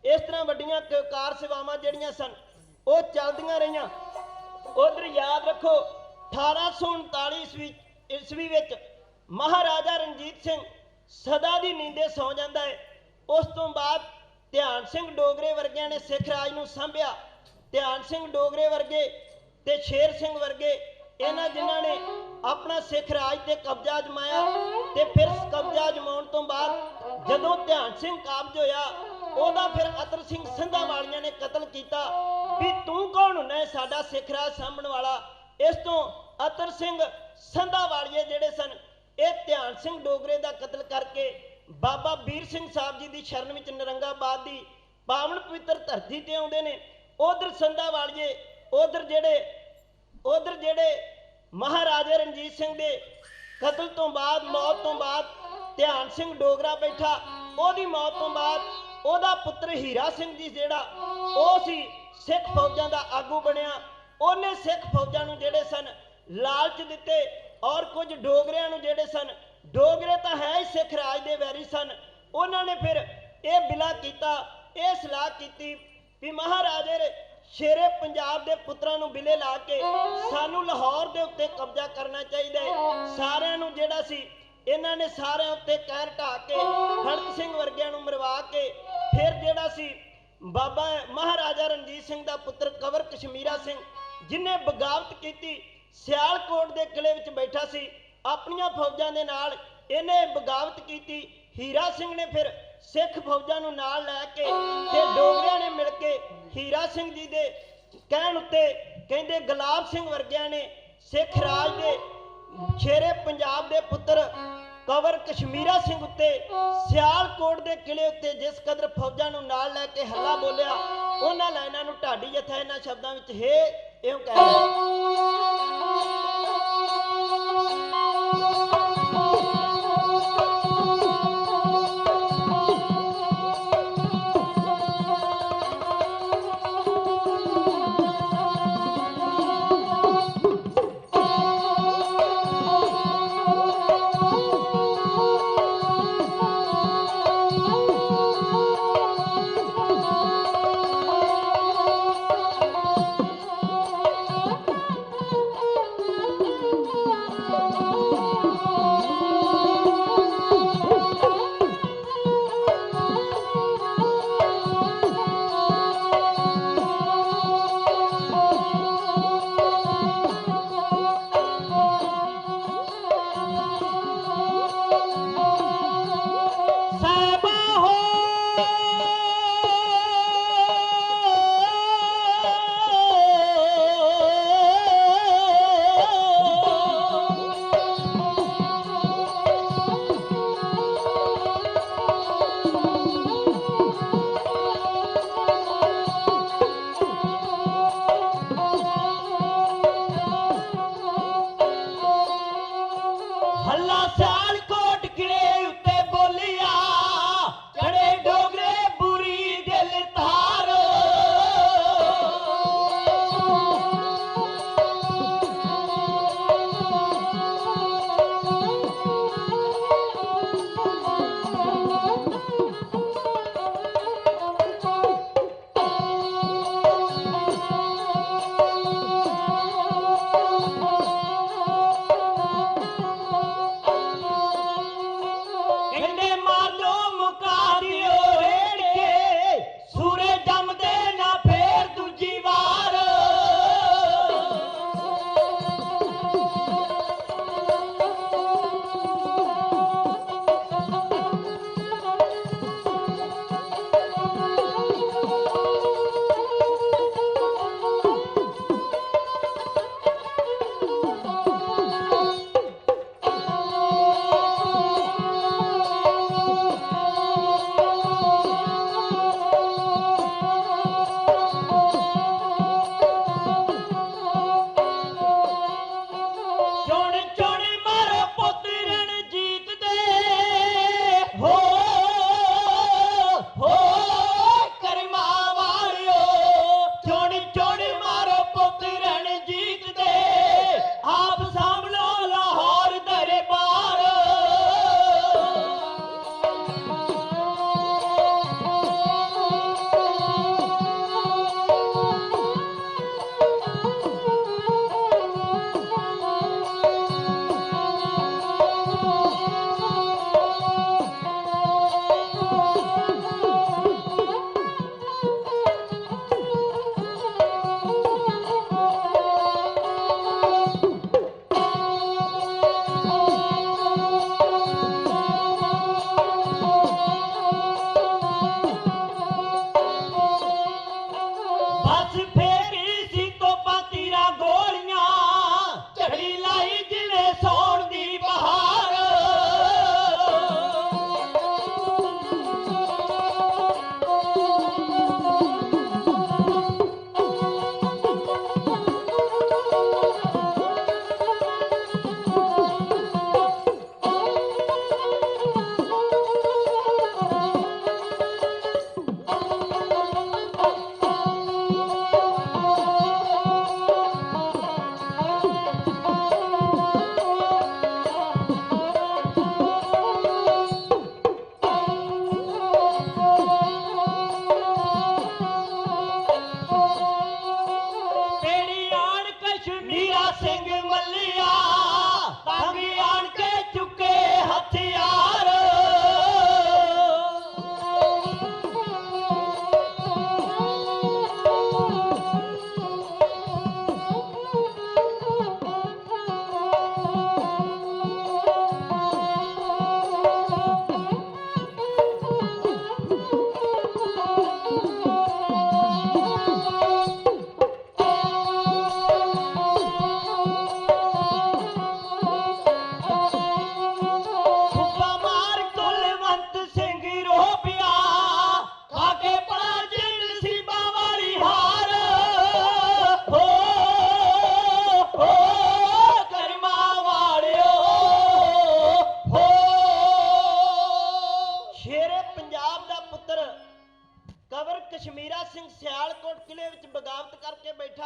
ਇਸ ਤਰ੍ਹਾਂ ਵੱਡੀਆਂ ਕਾਰ ਸੇਵਾਵਾਂ ਜਿਹੜੀਆਂ ਸਨ ਉਹ ਚੱਲਦੀਆਂ ਰਹੀਆਂ। ਉਧਰ ਯਾਦ ਰੱਖੋ 1839 ਈਸਵੀ ਵਿੱਚ ਮਹਾਰਾਜਾ ਰਣਜੀਤ ਸਿੰਘ ਸਦਾ ਦੀ ਨੀਂਦੇ ਸੌ ਜਾਂਦਾ ਹੈ। ਉਸ ਤੋਂ ਬਾਅਦ ਧਿਆਨ ਸਿੰਘ ਡੋਗਰੇ ਵਰਗਿਆਂ ਨੇ ਸਿੱਖ ਰਾਜ ਨੂੰ ਸੰਭਿਆ। ਧਿਆਨ ਸਿੰਘ ਡੋਗਰੇ ਵਰਗੇ ਤੇ ਸ਼ੇਰ ਸਿੰਘ ਵਰਗੇ ਇਹਨਾਂ ਜਿਨ੍ਹਾਂ ਨੇ ਆਪਣਾ ਸਿੱਖ ਰਾਜ ਤੇ ਕਬਜ਼ਾ ਜਮਾਇਆ ਤੇ ਫਿਰ ਕਬਜ਼ਾ ਜਮਾਉਣ ਤੋਂ ਬਾਅਦ ਜਦੋਂ ਧਿਆਨ ਸਿੰਘ ਕਾਬਜ ਹੋਇਆ ਉਹਦਾ ਫਿਰ ਅਤਰ ਸਿੰਘ ਸੰਧਾ ਵਾਲੀਆਂ ਨੇ ਕਤਲ ਕੀਤਾ ਵੀ ਤੂੰ ਕੌਣ ਹੁੰਦਾ ਸਾਡਾ ਸਿੱਖ ਰਾਜ ਸਾਂਭਣ ਵਾਲਾ। ਇਸ ਤੋਂ ਅਤਰ ਸਿੰਘ ਸੰਧਾ ਵਾਲੀਏ ਜਿਹੜੇ ਸਨ ਇਹ ਧਿਆਨ ਸਿੰਘ ਡੋਗਰੇ ਦਾ ਕਤਲ ਕਰਕੇ ਬਾਬਾ ਵੀਰ ਸਿੰਘ ਸਾਹਿਬ ਜੀ ਦੀ ਸ਼ਰਨ ਵਿੱਚ ਨਰੰਗਾਬਾਦ ਦੀ ਪਾਵਨ ਪਵਿੱਤਰ ਧਰਤੀ ਤੇ ਆਉਂਦੇ ਨੇ। ਉਧਰ ਸੰਧਾ ਵਾਲੀਏ ਉਧਰ ਜਿਹੜੇ ਮਹਾਰਾਜਾ ਰਣਜੀਤ ਸਿੰਘ ਦੇ ਕਤਲ ਤੋਂ ਬਾਅਦ ਮੌਤ ਤੋਂ ਬਾਅਦ ਧਿਆਨ ਸਿੰਘ ਡੋਗਰਾ ਬੈਠਾ। ਉਹਦੀ ਮੌਤ ਤੋਂ ਬਾਅਦ ਉਹਦਾ ਪੁੱਤਰ ਹੀਰਾ ਸਿੰਘ ਜੀ ਜਿਹੜਾ ਉਹ ਸੀ ਸਿੱਖ ਫੌਜਾਂ ਦਾ ਆਗੂ ਬਣਿਆ। ਉਹਨੇ ਸਿੱਖ ਫੌਜਾਂ ਨੂੰ ਜਿਹੜੇ ਸਨ ਲਾਲਚ ਦਿੱਤੇ ਔਰ ਕੁਝ ਡੋਗਰਿਆਂ ਨੂੰ ਜਿਹੜੇ ਸਨ, ਡੋਗਰੇ ਤਾਂ ਹੈ ਹੀ ਸਿੱਖ ਰਾਜ ਦੇ ਵੈਰੀ ਸਨ, ਉਹਨਾਂ ਨੇ ਫਿਰ ਇਹ ਬਿਲਾ ਕੀਤਾ, ਇਹ ਸਲਾਹ ਕੀਤੀ ਵੀ ਮਹਾਰਾਜੇ ਸ਼ੇਰੇ ਪੰਜਾਬ ਦੇ ਪੁੱਤਰਾਂ ਨੂੰ ਬਿਲੇ ਲਾ ਕੇ ਸਾਨੂੰ ਲਾਹੌਰ ਦੇ ਉੱਤੇ ਕਬਜ਼ਾ ਕਰਨਾ ਚਾਹੀਦਾ ਹੈ। ਸਾਰਿਆਂ ਨੂੰ ਜਿਹੜਾ ਸੀ ਇਹਨਾਂ ਨੇ ਸਾਰਿਆਂ ਉੱਤੇ ਕਹਿਰ ਢਾ ਕੇ ਖੜਕ ਸਿੰਘ ਵਰਗਿਆਂ ਨੂੰ ਮਰਵਾ ਕੇ ਫਿਰ ਜਿਹੜਾ ਸੀ ਬਾਬਾ ਮਹਾਰਾਜਾ ਰਣਜੀਤ ਸਿੰਘ ਦਾ ਪੁੱਤਰ ਕੰਵਰ ਕਸ਼ਮੀਰਾ ਸਿੰਘ ਜਿਹਨੇ ਬਗਾਵਤ ਕੀਤੀ, ਸਿਆਲਕੋਟ ਦੇ ਕਿਲੇ ਵਿੱਚ ਬੈਠਾ ਸੀ ਆਪਣੀਆਂ ਫੌਜਾਂ ਦੇ ਨਾਲ, ਇਹਨੇ ਬਗਾਵਤ ਕੀਤੀ। ਹੀਰਾ ਸਿੰਘ ਨੇ ਫਿਰ ਸਿੱਖ ਫੌਜਾਂ ਨੂੰ ਨਾਲ ਲੈ ਕੇ ਤੇ ਡੋਗਰਿਆਂ ਨੇ ਮਿਲ ਕੇ ਹੀਰਾ ਸਿੰਘ ਜੀ ਦੇ ਕਹਿਣ ਉੱਤੇ ਕਹਿੰਦੇ ਗੁਲਾਬ ਸਿੰਘ ਵਰਗਿਆਂ ਨੇ ਸਿੱਖ ਰਾਜ ਦੇ ਸ਼ੇਰੇ ਪੰਜਾਬ ਦੇ ਪੁੱਤਰ ਕੰਵਰ ਕਸ਼ਮੀਰਾ ਸਿੰਘ ਉੱਤੇ ਸਿਆਲਕੋਟ ਦੇ ਕਿਲੇ ਉੱਤੇ ਜਿਸ ਕਦਰ ਫੌਜਾਂ ਨੂੰ ਨਾਲ ਲੈ ਕੇ ਹੱਲਾ ਬੋਲਿਆ, ਉਹਨਾਂ ਲਾਈਨਾਂ ਨੂੰ ਢਾਡੀ ਜਥਾ ਇਹਨਾਂ ਸ਼ਬਦਾਂ ਵਿੱਚ ਇਉਂ ਕਹਿੰਦਾ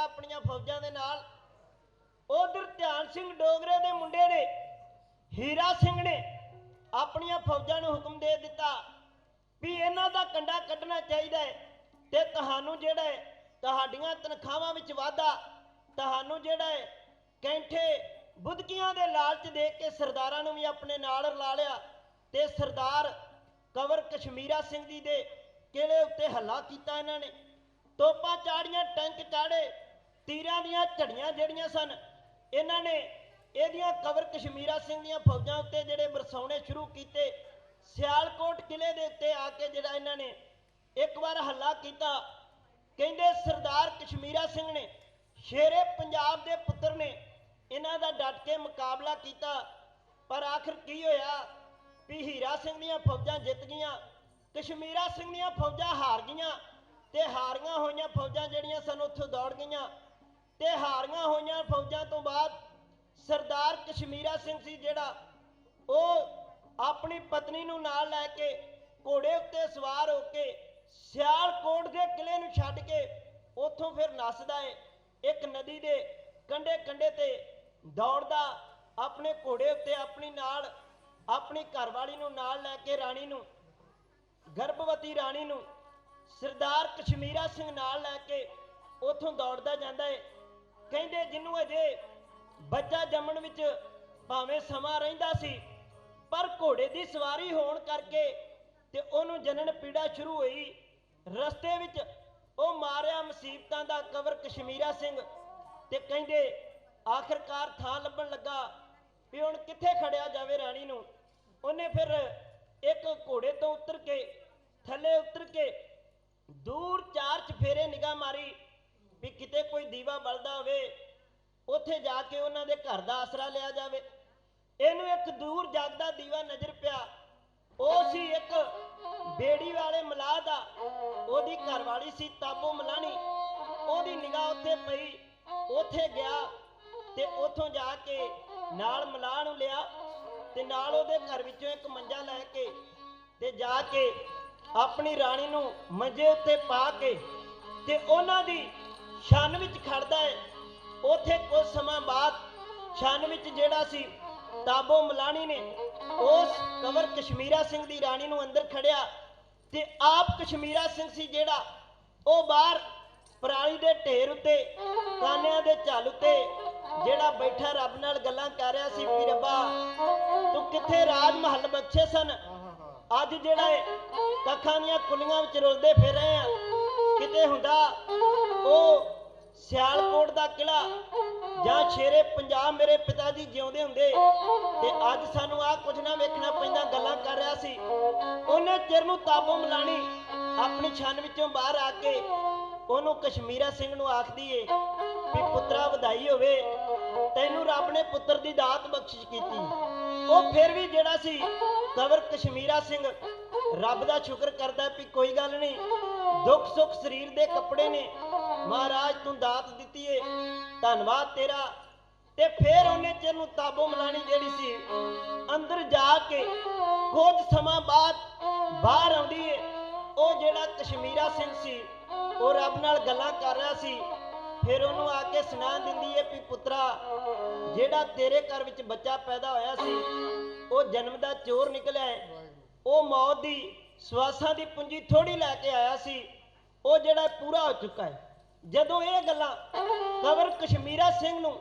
ਹੈਗਾ ਆਪਣੀਆਂ ਫੌਜਾਂ ਦੇ ਨਾਲ। ਉਧਰ ਧਿਆਨ ਸਿੰਘ ਡੋਗਰੇ ਦੇ ਮੁੰਡੇ ਨੇ ਹੀਰਾ ਸਿੰਘ ਨੇ ਆਪਣੀਆਂ ਫੌਜਾਂ ਨੂੰ ਹੁਕਮ ਦੇ ਦਿੱਤਾ ਵੀ ਇਹਨਾਂ ਦਾ ਕੰਡਾ ਕੱਢਣਾ ਚਾਹੀਦਾ ਹੈ ਤੇ ਤੁਹਾਨੂੰ ਜਿਹੜਾ ਹੈ ਤੁਹਾਡੀਆਂ ਤਨਖਾਹਾਂ ਵਿੱਚ ਵਾਧਾ, ਤੁਹਾਨੂੰ ਜਿਹੜਾ ਹੈ ਕੈਂਠੇ ਬੁੱਧਕੀਆਂ ਦੇ ਲਾਲਚ ਦੇ ਕੇ ਸਰਦਾਰਾਂ ਨੂੰ ਵੀ ਆਪਣੇ ਨਾਲ ਰਲਾ ਲਿਆ ਤੇ ਸਰਦਾਰ ਕੰਵਰ ਕਸ਼ਮੀਰਾ ਸਿੰਘ ਜੀ ਦੇ ਕਿਲੇ ਉੱਤੇ ਹੱਲਾ ਕੀਤਾ। ਇਹਨਾਂ ਨੇ ਤੋਪਾਂ ਚਾੜੀਆਂ, ਟੈਂਕ ਚਾੜੇ, ਤੀਰਾਂ ਦੀਆਂ ਝੜੀਆਂ ਜਿਹੜੀਆਂ ਸਨ ਇਹਨਾਂ ਨੇ ਇਹਦੀਆਂ ਕੰਵਰ ਕਸ਼ਮੀਰਾ ਸਿੰਘ ਦੀਆਂ ਫੌਜਾਂ ਉੱਤੇ ਜਿਹੜੇ ਬਰਸਾਉਣੇ ਸ਼ੁਰੂ ਕੀਤੇ। ਸਿਆਲਕੋਟ ਕਿਲੇ ਦੇ ਉੱਤੇ ਆ ਕੇ ਜਿਹੜਾ ਇਹਨਾਂ ਨੇ ਇੱਕ ਵਾਰ ਹੱਲਾ ਕੀਤਾ। ਕਹਿੰਦੇ ਸਰਦਾਰ ਕਸ਼ਮੀਰਾ ਸਿੰਘ ਨੇ ਸ਼ੇਰੇ ਪੰਜਾਬ ਦੇ ਪੁੱਤਰ ਨੇ ਇਹਨਾਂ ਦਾ ਡਟ ਕੇ ਮੁਕਾਬਲਾ ਕੀਤਾ, ਪਰ ਆਖਰ ਕੀ ਹੋਇਆ ਵੀ ਹੀਰਾ ਸਿੰਘ ਦੀਆਂ ਫੌਜਾਂ ਜਿੱਤ ਗਈਆਂ, ਕਸ਼ਮੀਰਾ ਸਿੰਘ ਦੀਆਂ ਫੌਜਾਂ ਹਾਰ ਗਈਆਂ ਤੇ ਹਾਰੀਆਂ ਹੋਈਆਂ ਫੌਜਾਂ ਜਿਹੜੀਆਂ ਸਨ ਉੱਥੋਂ ਦੌੜ ਗਈਆਂ। ਤੇ ਹਾਰੀਆਂ ਹੋਈਆਂ ਫੌਜਾਂ ਤੋਂ ਬਾਅਦ ਸਰਦਾਰ ਕਸ਼ਮੀਰਾ ਸਿੰਘ ਸੀ ਜਿਹੜਾ ਉਹ ਆਪਣੀ ਪਤਨੀ ਨੂੰ ਨਾਲ ਲੈ ਕੇ ਘੋੜੇ ਉੱਤੇ ਸਵਾਰ ਹੋ ਕੇ ਸਿਆਲਕੋਟ ਦੇ ਕਿਲੇ ਨੂੰ ਛੱਡ ਕੇ ਉੱਥੋਂ ਫਿਰ ਨੱਸਦਾ ਏ ਇੱਕ ਨਦੀ ਦੇ ਕੰਢੇ ਕੰਢੇ ਤੇ ਦੌੜਦਾ ਆਪਣੇ ਘੋੜੇ ਉੱਤੇ ਆਪਣੀ ਨਾਲ ਆਪਣੀ ਘਰਵਾਲੀ ਨੂੰ ਨਾਲ ਲੈ ਕੇ, ਰਾਣੀ ਨੂੰ, ਗਰਭਵਤੀ ਰਾਣੀ ਨੂੰ ਸਰਦਾਰ ਕਸ਼ਮੀਰਾ ਸਿੰਘ ਨਾਲ ਲੈ ਕੇ ਉੱਥੋਂ ਦੌੜਦਾ ਜਾਂਦਾ ਏ। ਕਹਿੰਦੇ ਜਿਹਨੂੰ ਅਜੇ ਬੱਚਾ ਜੰਮਣ ਵਿੱਚ ਭਾਵੇਂ ਸਮਾਂ ਰਹਿੰਦਾ ਸੀ, ਪਰ ਘੋੜੇ ਦੀ ਸਵਾਰੀ ਹੋਣ ਕਰਕੇ ਤੇ ਉਹਨੂੰ ਜਨਨ ਪੀੜਾ ਸ਼ੁਰੂ ਹੋਈ। ਰਸਤੇ ਵਿੱਚ ਉਹ ਮਾਰਿਆ ਮੁਸੀਬਤਾਂ ਦਾ ਕੰਵਰ ਕਸ਼ਮੀਰਾ ਸਿੰਘ ਤੇ ਕਹਿੰਦੇ ਆਖਰਕਾਰ ਥਾਂ ਲੱਭਣ ਲੱਗਾ ਵੀ ਹੁਣ ਕਿੱਥੇ ਖੜਿਆ ਜਾਵੇ ਰਾਣੀ ਨੂੰ। ਉਹਨੇ ਫਿਰ ਇੱਕ ਘੋੜੇ ਤੋਂ ਉਤਰ ਕੇ ਥੱਲੇ ਉਤਰ ਕੇ ਦੂਰ ਚਾਰ ਚਫੇਰੇ ਨਿਗਾਹ ਮਾਰੀ ਵੀ ਕਿਤੇ ਕੋਈ ਦੀਵਾ ਬਲਦਾ ਹੋਵੇ, ਉੱਥੇ ਜਾ ਕੇ ਉਹਨਾਂ ਦੇ ਘਰ ਦਾ ਆਸਰਾ ਲਿਆ ਜਾਵੇ। ਇਹਨੂੰ ਇੱਕ ਦੂਰ ਜਗਦਾ ਦੀਵਾ ਨਜ਼ਰ ਪਿਆ। ਉਹ ਸੀ ਇੱਕ ਬੇੜੀ ਵਾਲੇ ਮਲਾਹ ਦਾ, ਉਹਦੀ ਘਰਵਾਲੀ ਸੀ ਤਾਬੋ ਮਲਾਣੀ। ਉਹਦੀ ਨਿਗਾਹ ਉੱਥੇ ਪਈ, ਉੱਥੇ ਗਿਆ ਤੇ ਉੱਥੋਂ ਜਾ ਕੇ ਨਾਲ ਮਲਾਹ ਨੂੰ ਲਿਆ ਤੇ ਨਾਲ ਉਹਦੇ ਘਰ ਵਿੱਚੋਂ ਇੱਕ ਮੰਜਾ ਲੈ ਕੇ ਤੇ ਜਾ ਕੇ ਆਪਣੀ ਰਾਣੀ ਨੂੰ ਮੰਜੇ ਉੱਤੇ ਪਾ ਕੇ ਤੇ ਉਹਨਾਂ ਦੀ ਛੰਨ ਵਿੱਚ ਖੜਦਾ ਹੈ। ਉੱਥੇ ਕੁਝ ਸਮਾਂ ਬਾਅਦ ਛੰਨ ਵਿੱਚ ਜਿਹੜਾ ਸੀ ਤਾਬੋ ਮਲਾਣੀ ਨੇ ਉਸ ਕੰਵਰ ਕਸ਼ਮੀਰਾ ਸਿੰਘ ਦੀ ਰਾਣੀ ਨੂੰ ਅੰਦਰ ਖੜਿਆ ਤੇ ਆਪ ਕਸ਼ਮੀਰਾ ਸਿੰਘ ਸੀ ਜਿਹੜਾ ਉਹ ਬਾਹਰ ਪਰਾਲੀ ਦੇ ਢੇਰ ਉੱਤੇ ਕਾਨਿਆਂ ਦੇ ਝੱਲ ਉੱਤੇ ਜਿਹੜਾ ਬੈਠਾ ਰੱਬ ਨਾਲ ਗੱਲਾਂ ਕਰ ਰਿਹਾ ਸੀ ਵੀ ਰੱਬਾ ਤੂੰ ਕਿੱਥੇ ਰਾਜ ਮਹੱਲ ਬਖਸ਼ੇ ਸਨ, ਅੱਜ ਜਿਹੜਾ ਕੱਖਾਂ ਦੀਆਂ ਕੁੱਲੀਆਂ ਵਿੱਚ ਰੁਲਦੇ ਫਿਰ ਰਹੇ ਆ। ਕਿਤੇ ਹੁੰਦਾ ਉਹ ਸਿਆਲਕੋਟ ਦਾ ਕਿਲਾ ਜਾਂ ਸ਼ੇਰੇ ਪੰਜਾਬ ਮੇਰੇ ਪਿਤਾ ਜੀ ਜਿਉਂਦੇ ਹੁੰਦੇ ਤੇ ਅੱਜ ਸਾਨੂੰ ਆਹ ਕੁਝ ਨਾ ਵੇਖਣਾ ਪੈਂਦਾ। ਗੱਲਾਂ ਕਰ ਰਿਹਾ ਸੀ। ਉਹਨੇ ਚਿਰ ਨੂੰ ਤਾਬੋ ਮਲਾਣੀ ਆਪਣੀ ਛੰਨ ਵਿੱਚੋਂ ਬਾਹਰ ਆ ਕੇ ਉਹਨੂੰ ਕਸ਼ਮੀਰਾ ਸਿੰਘ ਨੂੰ ਆਖਦੀ ਏ ਵੀ ਪੁੱਤਰਾ ਵਧਾਈ ਹੋਵੇ, ਤੈਨੂੰ ਰੱਬ ਨੇ ਪੁੱਤਰ ਦੀ ਦਾਤ ਬਖਸ਼ਿਸ਼ ਕੀਤੀ। ਉਹ ਫਿਰ ਵੀ ਜਿਹੜਾ ਸੀ ਕੰਵਰ ਕਸ਼ਮੀਰਾ ਸਿੰਘ ਰੱਬ ਦਾ ਸ਼ੁਕਰ ਕਰਦਾ ਵੀ ਕੋਈ ਗੱਲ ਨਹੀਂ, ਦੁੱਖ ਸੁੱਖ ਸਰੀਰ ਦੇ ਕੱਪੜੇ ਨੇ, ਮਹਾਰਾਜ ਤੂੰ ਦਾਤ ਦਿੱਤੀ ਏ, ਧੰਨਵਾਦ ਤੇਰਾ। ਤੇ ਫਿਰ ਉਹਨੇ ਚਿਰ ਨੂੰ ਤਾਬੋ ਮਲਾਣੀ ਜਿਹੜੀ ਸੀ ਅੰਦਰ ਜਾ ਕੇ ਕੁਝ ਸਮਾਂ ਬਾਅਦ ਬਾਹਰ ਆਉਂਦੀ ਏ। ਉਹ ਜਿਹੜਾ ਕਸ਼ਮੀਰਾ ਸਿੰਘ ਸੀ ਉਹ ਰੱਬ ਨਾਲ ਗੱਲਾਂ ਕਰ ਰਿਹਾ ਸੀ। ਫਿਰ ਉਹਨੂੰ ਆ ਕੇ ਸੁਣਾ ਦਿੰਦੀ ਏ ਵੀ ਪੁੱਤਰਾ ਜਿਹੜਾ ਤੇਰੇ ਘਰ ਵਿੱਚ ਬੱਚਾ ਪੈਦਾ ਹੋਇਆ ਸੀ ਉਹ ਜਨਮ ਦਾ ਚੋਰ ਨਿਕਲਿਆ ਹੈ। ਉਹ ਮੌਤ ਦੀ ਸਵਾਸਾਂ ਦੀ ਪੂੰਜੀ ਥੋੜੀ ਲੈ ਕੇ ਆਇਆ ਸੀ, ਉਹ ਜਿਹੜਾ ਪੂਰਾ ਹੋ ਚੁੱਕਾ ਹੈ। ਜਦੋਂ ਇਹ ਗੱਲਾਂ ਕੰਵਰ ਕਸ਼ਮੀਰਾ ਸਿੰਘ ਨੂੰ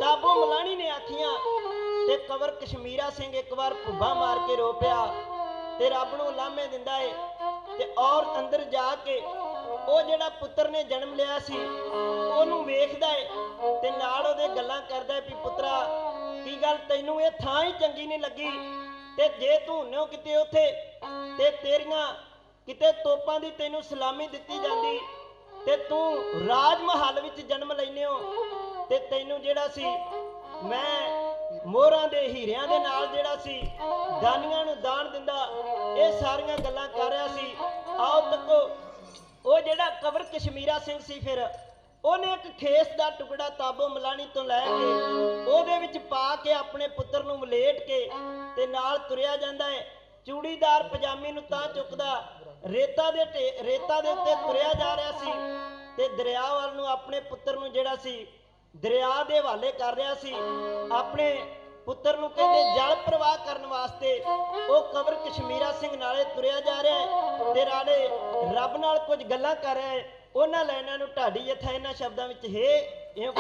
ਤਾਬੋ ਮਲਾਣੀ ਨੇ ਆਖੀਆਂ ਤੇ ਕੰਵਰ ਕਸ਼ਮੀਰਾ ਸਿੰਘ ਇੱਕ ਵਾਰ ਭੁੱਬਾ ਮਾਰ ਕੇ ਰੋ ਪਿਆ ਤੇ ਰੱਬ ਨੂੰ ਲਾਮੇ ਦਿੰਦਾ ਏ ਤੇ ਔਰ ਅੰਦਰ ਜਾ ਕੇ ਉਹ ਜਿਹੜਾ ਪੁੱਤਰ ਨੇ ਜਨਮ ਲਿਆ ਸੀ ਉਹਨੂੰ ਵੇਖਦਾ ਏ ਤੇ ਨਾਲ ਉਹਦੇ ਗੱਲਾਂ ਕਰਦਾ ਵੀ ਪੁੱਤਰਾ ਕੀ ਗੱਲ ਤੈਨੂੰ ਇਹ ਥਾਂ ਹੀ ਚੰਗੀ ਨਹੀਂ ਲੱਗੀ, ਤੇ ਜੇ ਤੂੰ ਹੁੰਨਿਓ ਕਿਤੇ ਉੱਥੇ ਤੇ ਤੇਰੀਆਂ ਕਿਤੇ ਤੋਪਾਂ ਦੀ ਤੈਨੂੰ ਸਲਾਮੀ ਦਿੱਤੀ ਜਾਂਦੀ ਤੇ ਤੂੰ ਰਾਜ ਮਹੱਲ ਵਿੱਚ ਜਨਮ ਲੈਨੇ ਹੋ ਤੇ ਤੈਨੂੰ ਜਿਹੜਾ ਸੀ ਮੈਂ ਮੋਹਰਾਂ ਦੇ ਹੀਰਿਆਂ ਦੇ ਨਾਲ ਜਿਹੜਾ ਸੀ ਦਾਨੀਆਂ ਨੂੰ ਦਾਨ ਦਿੰਦਾ। ਇਹ ਸਾਰੀਆਂ ਗੱਲਾਂ ਕਰ ਰਿਹਾ ਸੀ। ਆਓ ਤੱਕੋ ਉਹ ਜਿਹੜਾ ਕੰਵਰ ਕਸ਼ਮੀਰਾ ਸਿੰਘ ਸੀ ਫਿਰ ਉਹਨੇ ਇੱਕ ਖੇਸ ਦਾ ਟੁਕੜਾ ਤਾਬੋ ਮਲਾਣੀ ਤੋਂ ਲੈ ਕੇ ਉਹਦੇ ਵਿੱਚ ਪਾ ਕੇ ਆਪਣੇ ਪੁੱਤਰ ਨੂੰ ਵਲੇਟ ਕੇ ਤੇ ਨਾਲ ਤੁਰਿਆ ਜਾਂਦਾ ਹੈ। ਚੂੜੀਦਾਰ ਪਜਾਮੀ ਨੂੰ ਤਾਂ ਚੁੱਕਦਾ ਰੇਤਾ ਦੇ ਉੱਤੇ ਤੁਰਿਆ ਜਾ ਰਿਹਾ ਸੀ ਤੇ ਦਰਿਆ ਵੱਲ ਨੂੰ ਆਪਣੇ ਪੁੱਤਰ ਨੂੰ ਜਿਹੜਾ ਸੀ ਦਰਿਆ ਦੇ ਹਵਾਲੇ ਕਰ ਰਿਹਾ ਸੀ। ਆਪਣੇ ਪੁੱਤਰ ਨੂੰ ਕਹਿੰਦੇ ਜਲ ਪ੍ਰਵਾਹ ਕਰਨ ਵਾਸਤੇ ਉਹ ਕੰਵਰ ਕਸ਼ਮੀਰਾ ਸਿੰਘ ਨਾਲੇ ਤੁਰਿਆ ਜਾ ਰਿਹਾ ਹੈ ਤੇ ਨਾਲੇ ਰੱਬ ਨਾਲ ਕੁਝ ਗੱਲਾਂ ਕਰ ਰਿਹਾ ਹੈ। ਉਹਨਾਂ ਲਾਈਨਾਂ ਨੂੰ ਢਾਡੀ ਜੱਥਾ ਇਹਨਾਂ ਸ਼ਬਦਾਂ ਵਿੱਚ ਇਉਂ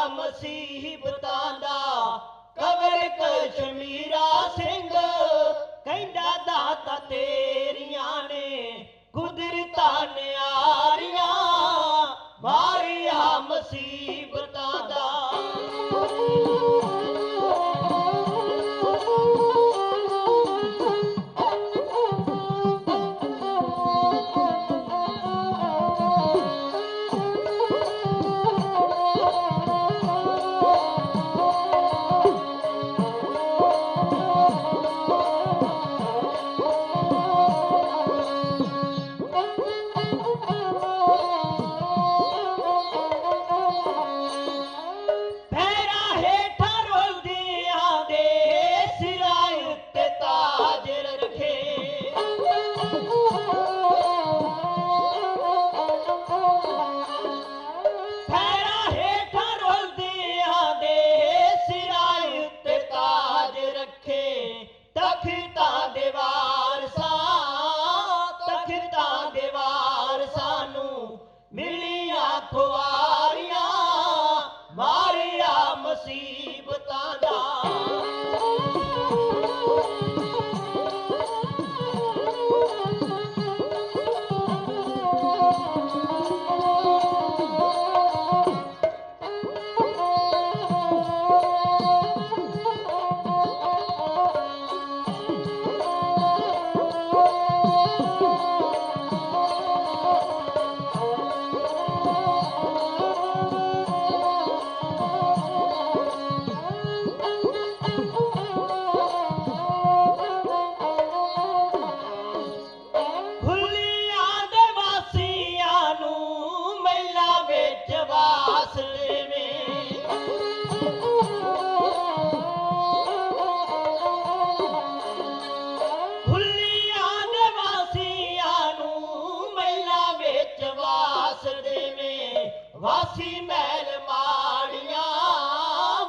ਮੁਸੀਬਤਾਂ ਦਾ ਕੰਵਰ ਕਸ਼ਮੀਰਾ ਸਿੰਘ ਕਹਿੰਦਾ ਦਾਤਾ ਤੇਰੀਆਂ ਨੇ ਕੁਦਰਤਾਂ ਨਿਆਰੀਆਂ ਮਾਰੀਆਂ ਮੁਸੀਬਤਾਂ ਦਾ। ਮੁਸੀਬਤਾਂ ਦਾ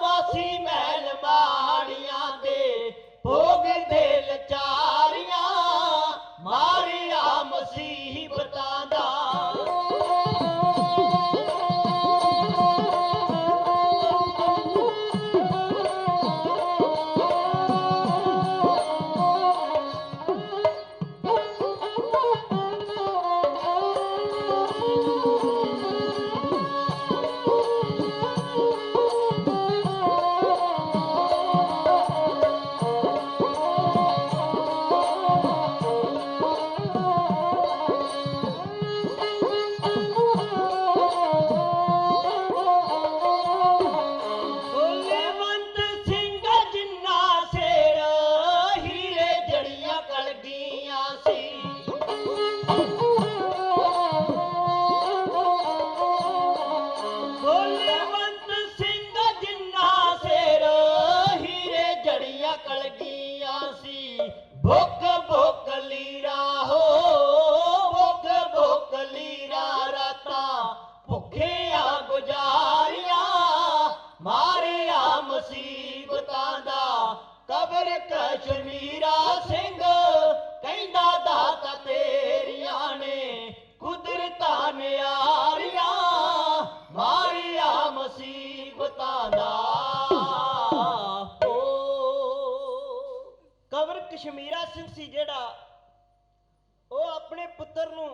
ਵਾਸੀ ਮਹਿਲ ਮਾੜੀਆਂ ਦੇ ਭੋਗ ਦੇ ਲਚਾਰੀਆਂ ਮਾਰੀਆਂ ਮੁਸੀਬਤਾਂ ਦਾ। ਭੁੱਖਿਆ ਗੁਜ਼ਾਰੀਆਂ ਮਾਰਿਆ ਕਸ਼ਮੀਰਾ ਸਿੰਘ ਸੀ ਜਿਹੜਾ ਉਹ ਆਪਣੇ ਪੁੱਤਰ ਨੂੰ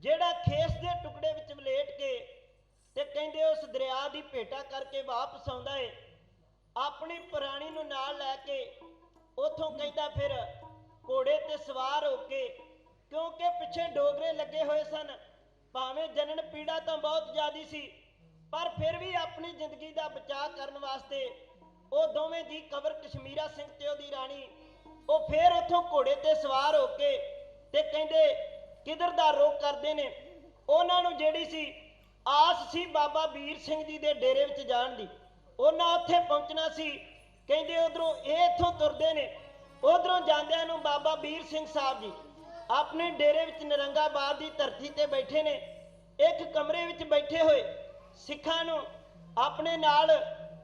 ਜਿਹੜਾ ਖੇਸ ਦੇ ਟੁਕੜੇ ਵਿੱਚ ਵਲੇਟ ਕੇ ਤੇ ਕਹਿੰਦੇ ਉਸ ਦਰਿਆ ਦੀ ਭੇਟਾ ਕਰਕੇ ਵਾਪਸ ਆਉਂਦਾ ਏ, ਆਪਣੀ ਪ੍ਰਾਣੀ ਨੂੰ ਨਾਲ ਲੈ ਕੇ ਉਥੋਂ ਕਹਿੰਦਾ ਫਿਰ ਘੋੜੇ ਤੇ ਸਵਾਰ ਹੋ ਕੇ, ਕਿਉਂਕਿ ਪਿੱਛੇ ਡੋਗਰੇ ਲੱਗੇ ਹੋਏ ਸਨ, ਭਾਵੇਂ ਜਨਨ ਪੀੜਾ ਤਾਂ ਬਹੁਤ ਜ਼ਿਆਦੀ ਸੀ, ਪਰ ਫਿਰ ਵੀ ਆਪਣੀ ਜ਼ਿੰਦਗੀ ਦਾ ਬਚਾਅ ਕਰਨ ਵਾਸਤੇ ਉਹ ਦੋਵੇਂ ਜੀ ਕਵਰ ਕਸ਼ਮੀਰਾ ਸਿੰਘ ਤੇ ਉਹਦੀ ਰਾਣੀ ਉਹ ਫਿਰ ਉਥੋਂ ਘੋੜੇ ਤੇ ਸਵਾਰ ਹੋ ਕੇ ਤੇ ਕਹਿੰਦੇ ਕਿਧਰ ਦਾ ਰੁਖ ਕਰਦੇ ਨੇ। ਉਹਨਾਂ ਨੂੰ ਜਿਹੜੀ ਸੀ ਆਸ ਸੀ ਬਾਬਾ ਵੀਰ ਸਿੰਘ ਜੀ ਦੇ ਡੇਰੇ ਵਿੱਚ ਜਾਣ ਦੀ, ਉਹਨਾਂ ਉੱਥੇ ਪਹੁੰਚਣਾ ਸੀ। ਕਹਿੰਦੇ ਉਧਰੋਂ ਇਹ ਇੱਥੋਂ ਤੁਰਦੇ ਨੇ, ਉਧਰੋਂ ਜਾਂਦਿਆਂ ਨੂੰ ਬਾਬਾ ਵੀਰ ਸਿੰਘ ਸਾਹਿਬ ਜੀ ਆਪਣੇ ਡੇਰੇ ਵਿੱਚ ਨਰੰਗਾਬਾਦ ਦੀ ਧਰਤੀ ਤੇ ਬੈਠੇ ਨੇ। ਇੱਕ ਕਮਰੇ ਵਿੱਚ ਬੈਠੇ ਹੋਏ ਸਿੱਖਾਂ ਨੂੰ ਆਪਣੇ ਨਾਲ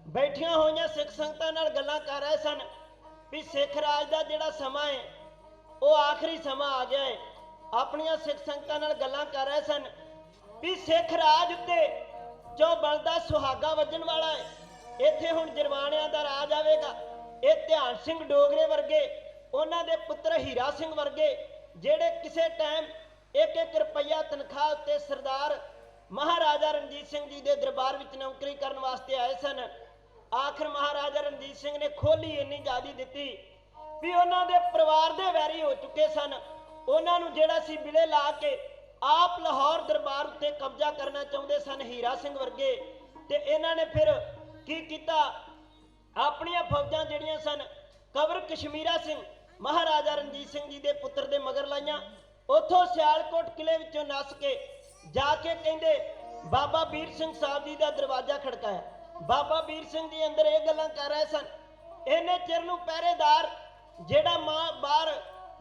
ਬੈਠੀਆਂ ਹੋਈਆਂ ਸਿੱਖ ਸੰਗਤਾਂ ਨਾਲ ਗੱਲਾਂ ਕਰ ਰਹੇ ਸਨ ਵੀ ਸਿੱਖ ਰਾਜ ਦਾ ਜਿਹੜਾ ਸਮਾਂ ਹੈ ਉਹ ਆਖਰੀ ਸਮਾਂ ਆ ਗਿਆ ਹੈ। ਆਪਣੀਆਂ ਸਿੱਖ ਸੰਗਤਾਂ ਨਾਲ ਗੱਲਾਂ ਕਰ ਰਹੇ ਸਨ ਵੀ ਸਿੱਖ ਰਾਜ ਉੱਤੇ ਜੋ ਬਲਦਾ ਸੁਹਾਗਾ ਵੱਜਣ ਵਾਲਾ ਹੈ, ਇੱਥੇ ਹੁਣ ਜਰਵਾਣਿਆਂ ਦਾ ਰਾਜ ਆਵੇਗਾ। ਇਹ ਧਿਆਨ ਸਿੰਘ ਡੋਗਰੇ ਵਰਗੇ, ਉਹਨਾਂ ਦੇ ਪੁੱਤਰ ਹੀਰਾ ਸਿੰਘ ਵਰਗੇ ਜਿਹੜੇ ਕਿਸੇ ਟਾਈਮ 1-1 ਰੁਪਈਆ ਤਨਖਾਹ ਉੱਤੇ ਸਰਦਾਰ ਮਹਾਰਾਜਾ ਰਣਜੀਤ ਸਿੰਘ ਜੀ ਦੇ ਦਰਬਾਰ ਵਿੱਚ ਨੌਕਰੀ ਕਰਨ ਵਾਸਤੇ ਆਏ ਸਨ। ਆਖਰ ਮਹਾਰਾਜਾ ਰਣਜੀਤ ਸਿੰਘ ਨੇ ਖੋਲੀ ਇੰਨੀ ਜ਼ਿਆਦੀ ਦਿੱਤੀ ਵੀ ਉਹਨਾਂ ਦੇ ਪਰਿਵਾਰ ਦੇ ਵੈਰੀ ਹੋ ਚੁੱਕੇ ਸਨ। ਉਹਨਾਂ ਨੂੰ ਜਿਹੜਾ ਸੀ ਬਿਲੇ ਲਾ ਕੇ ਆਪ ਲਾਹੌਰ ਦਰਬਾਰ ਉੱਤੇ ਕਬਜ਼ਾ ਕਰਨਾ ਚਾਹੁੰਦੇ ਸਨ ਹੀਰਾ ਸਿੰਘ ਵਰਗੇ। ਤੇ ਇਹਨਾਂ ਨੇ ਫਿਰ ਕੀ ਕੀਤਾ, ਆਪਣੀਆਂ ਫੌਜਾਂ ਜਿਹੜੀਆਂ ਸਨ ਕਵਰ ਕਸ਼ਮੀਰਾ ਸਿੰਘ ਮਹਾਰਾਜਾ ਰਣਜੀਤ ਸਿੰਘ ਜੀ ਦੇ ਪੁੱਤਰ ਦੇ ਮਗਰ ਲਾਈਆਂ। ਉੱਥੋਂ ਸਿਆਲਕੋਟ ਕਿਲੇ ਵਿੱਚੋਂ ਨੱਸ ਕੇ ਜਾ ਕੇ ਕਹਿੰਦੇ ਬਾਬਾ ਵੀਰ ਸਿੰਘ ਸਾਹਿਬ ਜੀ ਦਾ ਦਰਵਾਜ਼ਾ ਖੜਕਾਇਆ। ਬਾਬਾ ਵੀਰ ਸਿੰਘ ਜੀ ਅੰਦਰ ਇਹ ਗੱਲਾਂ ਕਰ ਰਹੇ ਸਨ। ਇਹਨੇ ਚਿਰ ਨੂੰ ਪਹਿਰੇਦਾਰ ਜਿਹੜਾ ਬਾਹਰ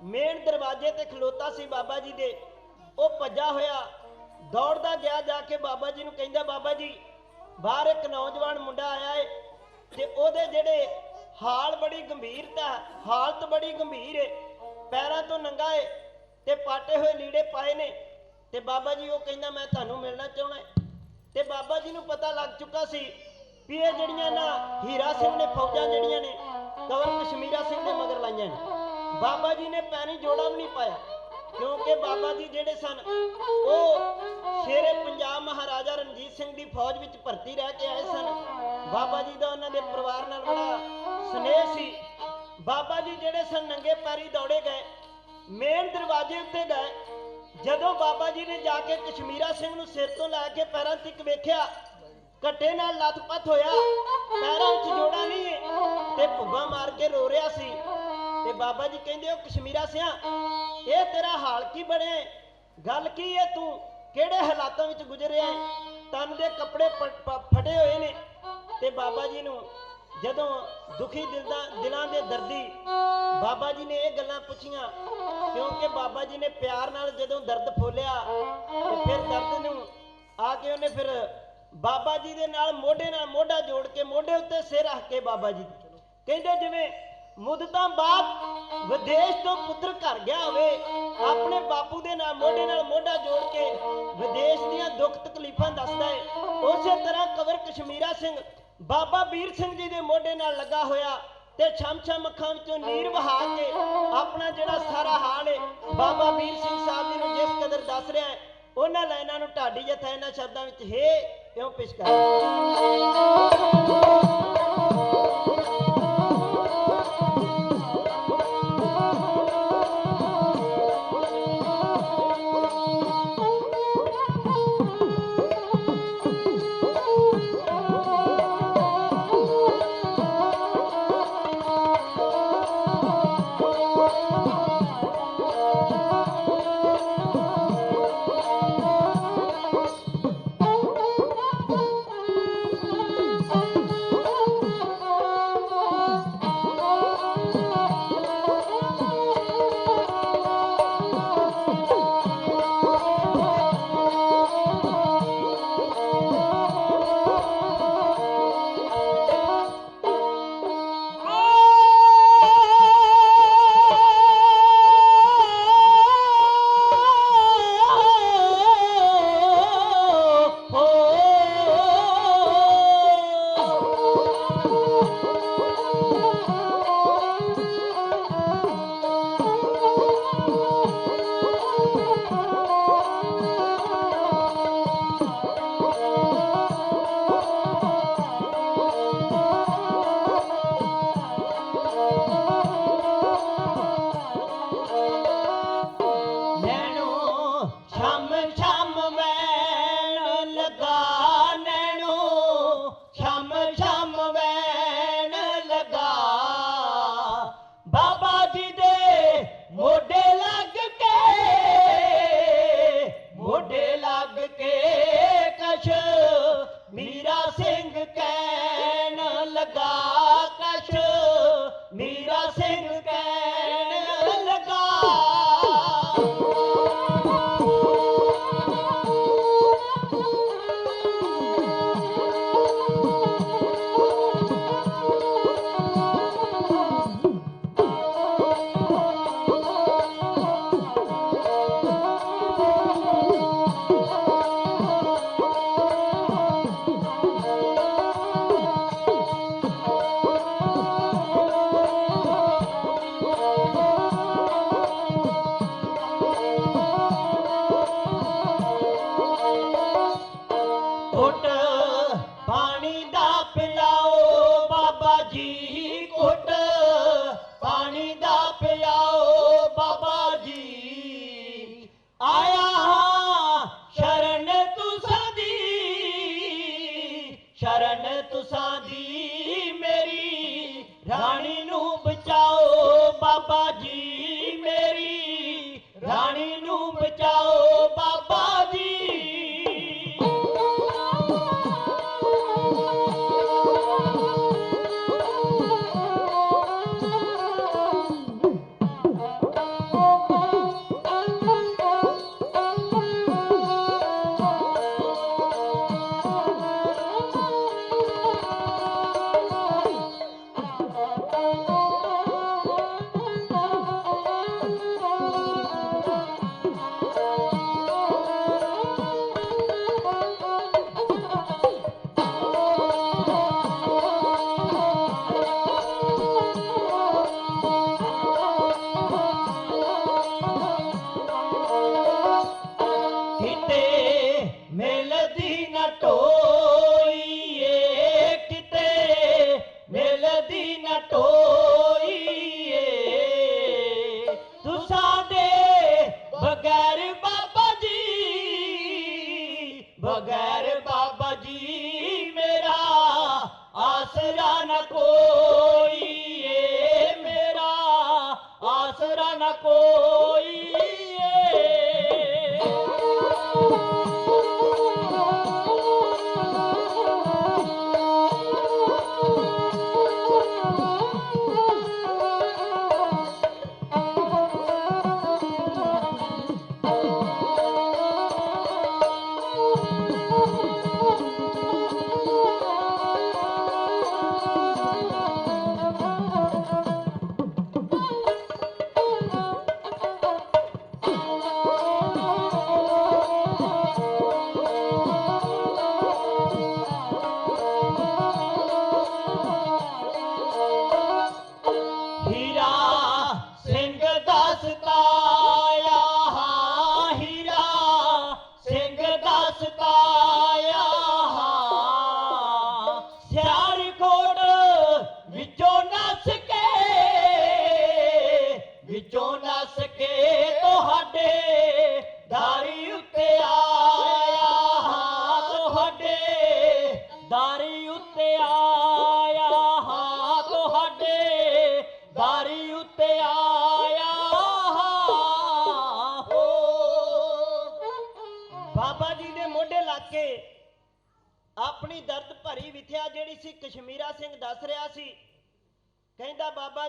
ਮੇਨ ਦਰਵਾਜ਼ੇ ਤੇ ਖਲੋਤਾ ਸੀ ਬਾਬਾ ਜੀ ਦੇ, ਉਹ ਭੱਜਾ ਹੋਇਆ ਦੌੜਦਾ ਗਿਆ, ਜਾ ਕੇ ਬਾਬਾ ਜੀ ਨੂੰ ਕਹਿੰਦਾ ਬਾਬਾ ਜੀ ਬਾਹਰ ਇੱਕ ਨੌਜਵਾਨ ਮੁੰਡਾ ਆਇਆ ਏ ਤੇ ਉਹਦੇ ਜਿਹੜੇ ਹਾਲਤ ਬੜੀ ਗੰਭੀਰ ਏ, ਪੈਰਾਂ ਤੋਂ ਨੰਗਾ ਏ ਤੇ ਪਾਟੇ ਹੋਏ ਲੀੜੇ ਪਾਏ ਨੇ। ਤੇ ਬਾਬਾ ਜੀ ਉਹ ਕਹਿੰਦਾ ਮੈਂ ਤੁਹਾਨੂੰ ਮਿਲਣਾ ਚਾਹੁੰਦਾ। ਤੇ ਬਾਬਾ ਜੀ ਨੂੰ ਪਤਾ ਲੱਗ ਚੁੱਕਾ ਸੀ ਵੀ ਇਹ ਜਿਹੜੀਆਂ ਨਾ ਹੀਰਾ ਸਿੰਘ ਨੇ ਫੌਜਾਂ ਜਿਹੜੀਆਂ ਨੇ ਕਵਰ ਕਸ਼ਮੀਰਾ ਸਿੰਘ ਦੇ ਮਗਰ ਲਾਈਆਂ ਨੇ। ਬਾਬਾ ਜੀ ਨੇ ਪੈਰੀ ਜੋੜਾ ਵੀ ਨਹੀਂ ਪਾਇਆ, ਕਿਉਂਕਿ ਬਾਬਾ ਜੀ ਜਿਹੜੇ ਸਨ ਉਹ ਸ਼ੇਰੇ ਪੰਜਾਬ ਮਹਾਰਾਜਾ ਰਣਜੀਤ ਸਿੰਘ ਦੀ ਫੌਜ ਵਿੱਚ ਭਰਤੀ ਰਹਿ ਕੇ ਆਏ ਸਨ। ਬਾਬਾ ਜੀ ਦਾ ਉਹਨਾਂ ਦੇ ਪਰਿਵਾਰ ਨਾਲ ਬੜਾ ਸਨੇਹ ਸੀ। ਬਾਬਾ ਜੀ ਜਿਹੜੇ ਸਨ ਨੰਗੇ ਪੈਰੀ ਦੌੜੇ ਗਏ, ਮੇਨ ਦਰਵਾਜ਼ੇ ਉੱਤੇ ਗਏ। ਜਦੋਂ ਬਾਬਾ ਜੀ ਨੇ ਜਾ ਕੇ ਕਸ਼ਮੀਰਾ ਸਿੰਘ ਨੂੰ ਸਿਰ ਤੋਂ ਲੈ ਕੇ ਪੈਰਾਂ ਤੱਕ ਵੇਖਿਆ, ਘੱਟੇ ਨਾਲ ਲੱਤ-ਪੱਤ ਹੋਇਆ, ਪੈਰਾਂ ਵਿੱਚ ਜੋੜਾ ਨਹੀਂ ਹੈ ਤੇ ਭੁੱਗਾ ਮਾਰ ਕੇ ਰੋ ਰਿਹਾ ਸੀ। ਤੇ ਬਾਬਾ ਜੀ ਕਹਿੰਦੇ ਉਹ ਕਸ਼ਮੀਰਾ ਸਿਆ ਇਹ ਤੇਰਾ ਹਾਲ ਕੀ ਬਣਿਆ, ਗੱਲ ਕੀ ਹੈ, ਤੂੰ ਕਿਹੜੇ ਹਾਲਾਤਾਂ ਵਿੱਚ ਗੁਜ਼ਰਿਆ, ਤਨ ਦੇ ਕੱਪੜੇ ਫਟੇ ਹੋਏ ਨੇ। ਤੇ ਬਾਬਾ ਜੀ ਨੂੰ ਜਦੋਂ ਦੁਖੀ ਦਿਲਾਂ ਦੇ ਦਰਦੀ ਬਾਬਾ ਜੀ ਨੇ ਇਹ ਗੱਲਾਂ ਪੁੱਛੀਆਂ, ਕਿਉਂਕਿ ਬਾਬਾ ਜੀ ਨੇ ਪਿਆਰ ਨਾਲ ਜਦੋਂ ਦਰਦ ਫੋਲਿਆ ਤੇ ਫਿਰ ਦਰਦ ਨੂੰ ਆ ਕੇ ਉਹਨੇ ਫਿਰ ਬਾਬਾ ਜੀ ਦੇ ਨਾਲ ਮੋਢਾ ਜੋੜ ਕੇ ਮੋਢੇ ਉੱਤੇ ਸਿਰ ਰੱਖ ਕੇ ਬਾਬਾ ਜੀ ਕਹਿੰਦੇ ਜਿਵੇਂ ਮੁੱਦਤਾਂ ਬਾਅਦ ਵਿਦੇਸ਼ ਤੋਂ ਪੁੱਤਰ ਘਰ ਗਿਆ ਹੋਵੇ, ਆਪਣੇ ਬਾਪੂ ਦੇ ਨਾਲ ਮੋਢਾ ਜੋੜ ਕੇ ਵਿਦੇਸ਼ ਦੀਆਂ ਦੁੱਖ ਤਕਲੀਫਾਂ ਦੱਸਦਾ ਹੈ। ਉਸੇ ਤਰ੍ਹਾਂ ਕਵਰ ਕਸ਼ਮੀਰਾ ਸਿੰਘ ਬਾਬਾ ਵੀਰ ਸਿੰਘ ਜੀ ਦੇ ਮੋਢੇ ਨਾਲ ਲੱਗਾ ਹੋਇਆ ਤੇ ਛਮ-ਛਮ ਅੱਖਾਂ ਵਿੱਚੋਂ ਨੀਰ ਵਹਾ ਕੇ ਆਪਣਾ ਜਿਹੜਾ ਸਾਰਾ ਹਾਲ ਹੈ ਬਾਬਾ ਵੀਰ ਸਿੰਘ ਸਾਹਿਬ ਜੀ ਨੂੰ ਜਿਸ ਕਦਰ ਦੱਸ ਰਿਹਾ ਹੈ, ਉਹਨਾਂ ਲਾਈਨਾਂ ਨੂੰ ਢਾਡੀ ਜਥਾ ਇਹਨਾਂ ਸ਼ਬਦਾਂ ਵਿੱਚ ਇਉਂ ਪੇਸ਼ ਕਰ ਨੂੰ ਬਚਾਓ ਬਾਬਾ ਜੀ, ਮੇਰੀ ਰਾਣੀ ਨੂੰ ਬਚਾਓ ਬਾਬਾ ਜੀ। ਕਿਤੇ ਮਿਲਦੀ ਨਾ ਟੋਈ ਏ, ਕਿਤੇ ਮਿਲਦੀ ਨਾ ਟੋਈ ਏ, ਤੁਸਾਂ ਦੇ ਬਗੈਰ ਬਾਬਾ ਜੀ, ਬਗੈਰ ਬਾਬਾ ਜੀ ਮੇਰਾ ਆਸਰਾ ਨਾ ਕੋਈ ਏ, ਮੇਰਾ ਆਸਰਾ ਨਾ ਕੋਈ ਏ। ਹੀਰਾ ਸਿੰਘ ਦਾ ਸਤਾਇਆ, ਹਾਂ ਹੀਰਾ ਸਿੰਘ ਦਾ ਸਤਾਇਆ, ਹਾਂ ਸਿਆਲਕੋਟ ਵਿੱਚੋਂ ਨੱਸ ਕੇ, ਵਿੱਚੋਂ ਨੱਸ ਕੇ ਤੁਹਾਡੇ ਦਾਰੀ ਉੱਤੇ ਆਇਆ, ਹਾਂ ਤੁਹਾਡੇ ਦਾਰੀ ਉੱਤੇ ਆਇਆ, ਹਾਂ ਤੁਹਾਡੇ ਦਾਰੀ ਉੱਤੇ ਆਇਆ ਹੋ। ਬਾਬਾ ਜੀ ਦੇ ਮੋਢੇ ਲਾ ਕੇ ਆਪਣੀ ਦਰਦ ਭਰੀ ਵਿਥਿਆ ਜਿਹੜੀ ਸੀ ਕਸ਼ਮੀਰਾ ਸਿੰਘ ਦੱਸ ਰਿਹਾ ਸੀ। ਕਹਿੰਦਾ ਬਾਬਾ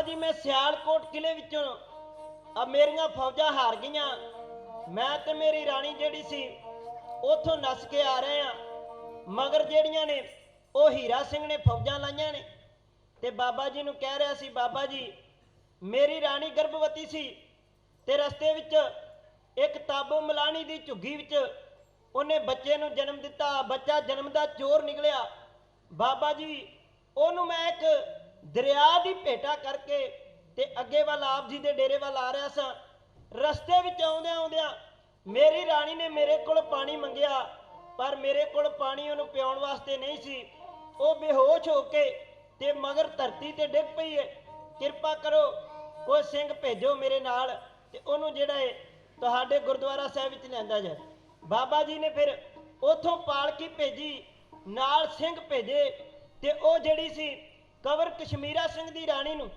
ਜੀ ਮੈਂ ਸਿਆਲਕੋਟ ਕਿਲੇ ਵਿੱਚੋਂ ਮੇਰੀਆਂ ਫੌਜਾਂ ਹਾਰ ਗਈਆਂ, ਮੈਂ ਤੇ ਮੇਰੀ ਰਾਣੀ ਜਿਹੜੀ ਸੀ ਉਥੋਂ ਨੱਸ ਕੇ ਆ ਰਹੇ ਆ, ਮਗਰ ਜਿਹੜੀਆਂ ਨੇ ਉਹ ਹੀਰਾ ਸਿੰਘ ਨੇ ਫੌਜਾਂ ਲਾਈਆਂ ਨੇ। ਤੇ ਬਾਬਾ ਜੀ ਨੂੰ ਕਹਿ ਰਿਹਾ ਸੀ, ਬਾਬਾ ਜੀ ਮੇਰੀ ਰਾਣੀ ਗਰਭਵਤੀ ਸੀ ਤੇ ਰਸਤੇ ਵਿੱਚ ਇੱਕ ਤਾਬੋ ਮਲਾਣੀ ਦੀ ਝੁੱਗੀ ਵਿੱਚ ਉਹਨੇ ਬੱਚੇ ਨੂੰ ਜਨਮ ਦਿੱਤਾ, ਬੱਚਾ ਜਨਮ ਦਾ ਚੋਰ ਨਿਕਲਿਆ। ਬਾਬਾ ਜੀ ਉਹਨੂੰ ਮੈਂ ਇੱਕ ਦਰਿਆ ਦੀ ਭੇਟਾ ਕਰਕੇ ਤੇ ਅੱਗੇ ਵੱਲ ਆਪ ਜੀ ਦੇ ਡੇਰੇ ਵੱਲ ਆ ਰਿਹਾ ਸਾਂ। ਰਸਤੇ ਵਿੱਚ ਆਉਂਦਿਆਂ ਆਉਂਦਿਆਂ ਮੇਰੀ ਰਾਣੀ ਨੇ ਮੇਰੇ ਕੋਲ ਪਾਣੀ ਮੰਗਿਆ, ਪਰ ਮੇਰੇ ਕੋਲ ਪਾਣੀ ਉਹਨੂੰ ਪਿਆਉਣ ਵਾਸਤੇ ਨਹੀਂ ਸੀ। ਉਹ ਬੇਹੋਸ਼ ਹੋ ਕੇ ਤੇ ਮਗਰ ਧਰਤੀ ਤੇ ਡਿੱਗ ਪਈ ਹੈ। ਕਿਰਪਾ ਕਰੋ ਕੋਈ ਸਿੰਘ ਭੇਜੋ ਮੇਰੇ ਨਾਲ ਤੇ ਉਹਨੂੰ ਜਿਹੜਾ ਹੈ ਤੁਹਾਡੇ ਗੁਰਦੁਆਰਾ ਸਾਹਿਬ ਵਿੱਚ ਲਿਆਂਦਾ ਜਾਏ। ਬਾਬਾ ਜੀ ਨੇ ਫਿਰ ਉਥੋਂ ਪਾਲਕੀ ਭੇਜੀ, ਨਾਲ ਸਿੰਘ ਭੇਜੇ ਤੇ ਉਹ ਜਿਹੜੀ ਸੀ ਕੰਵਰ ਕਸ਼ਮੀਰਾ ਸਿੰਘ ਦੀ ਰਾਣੀ ਨੂੰ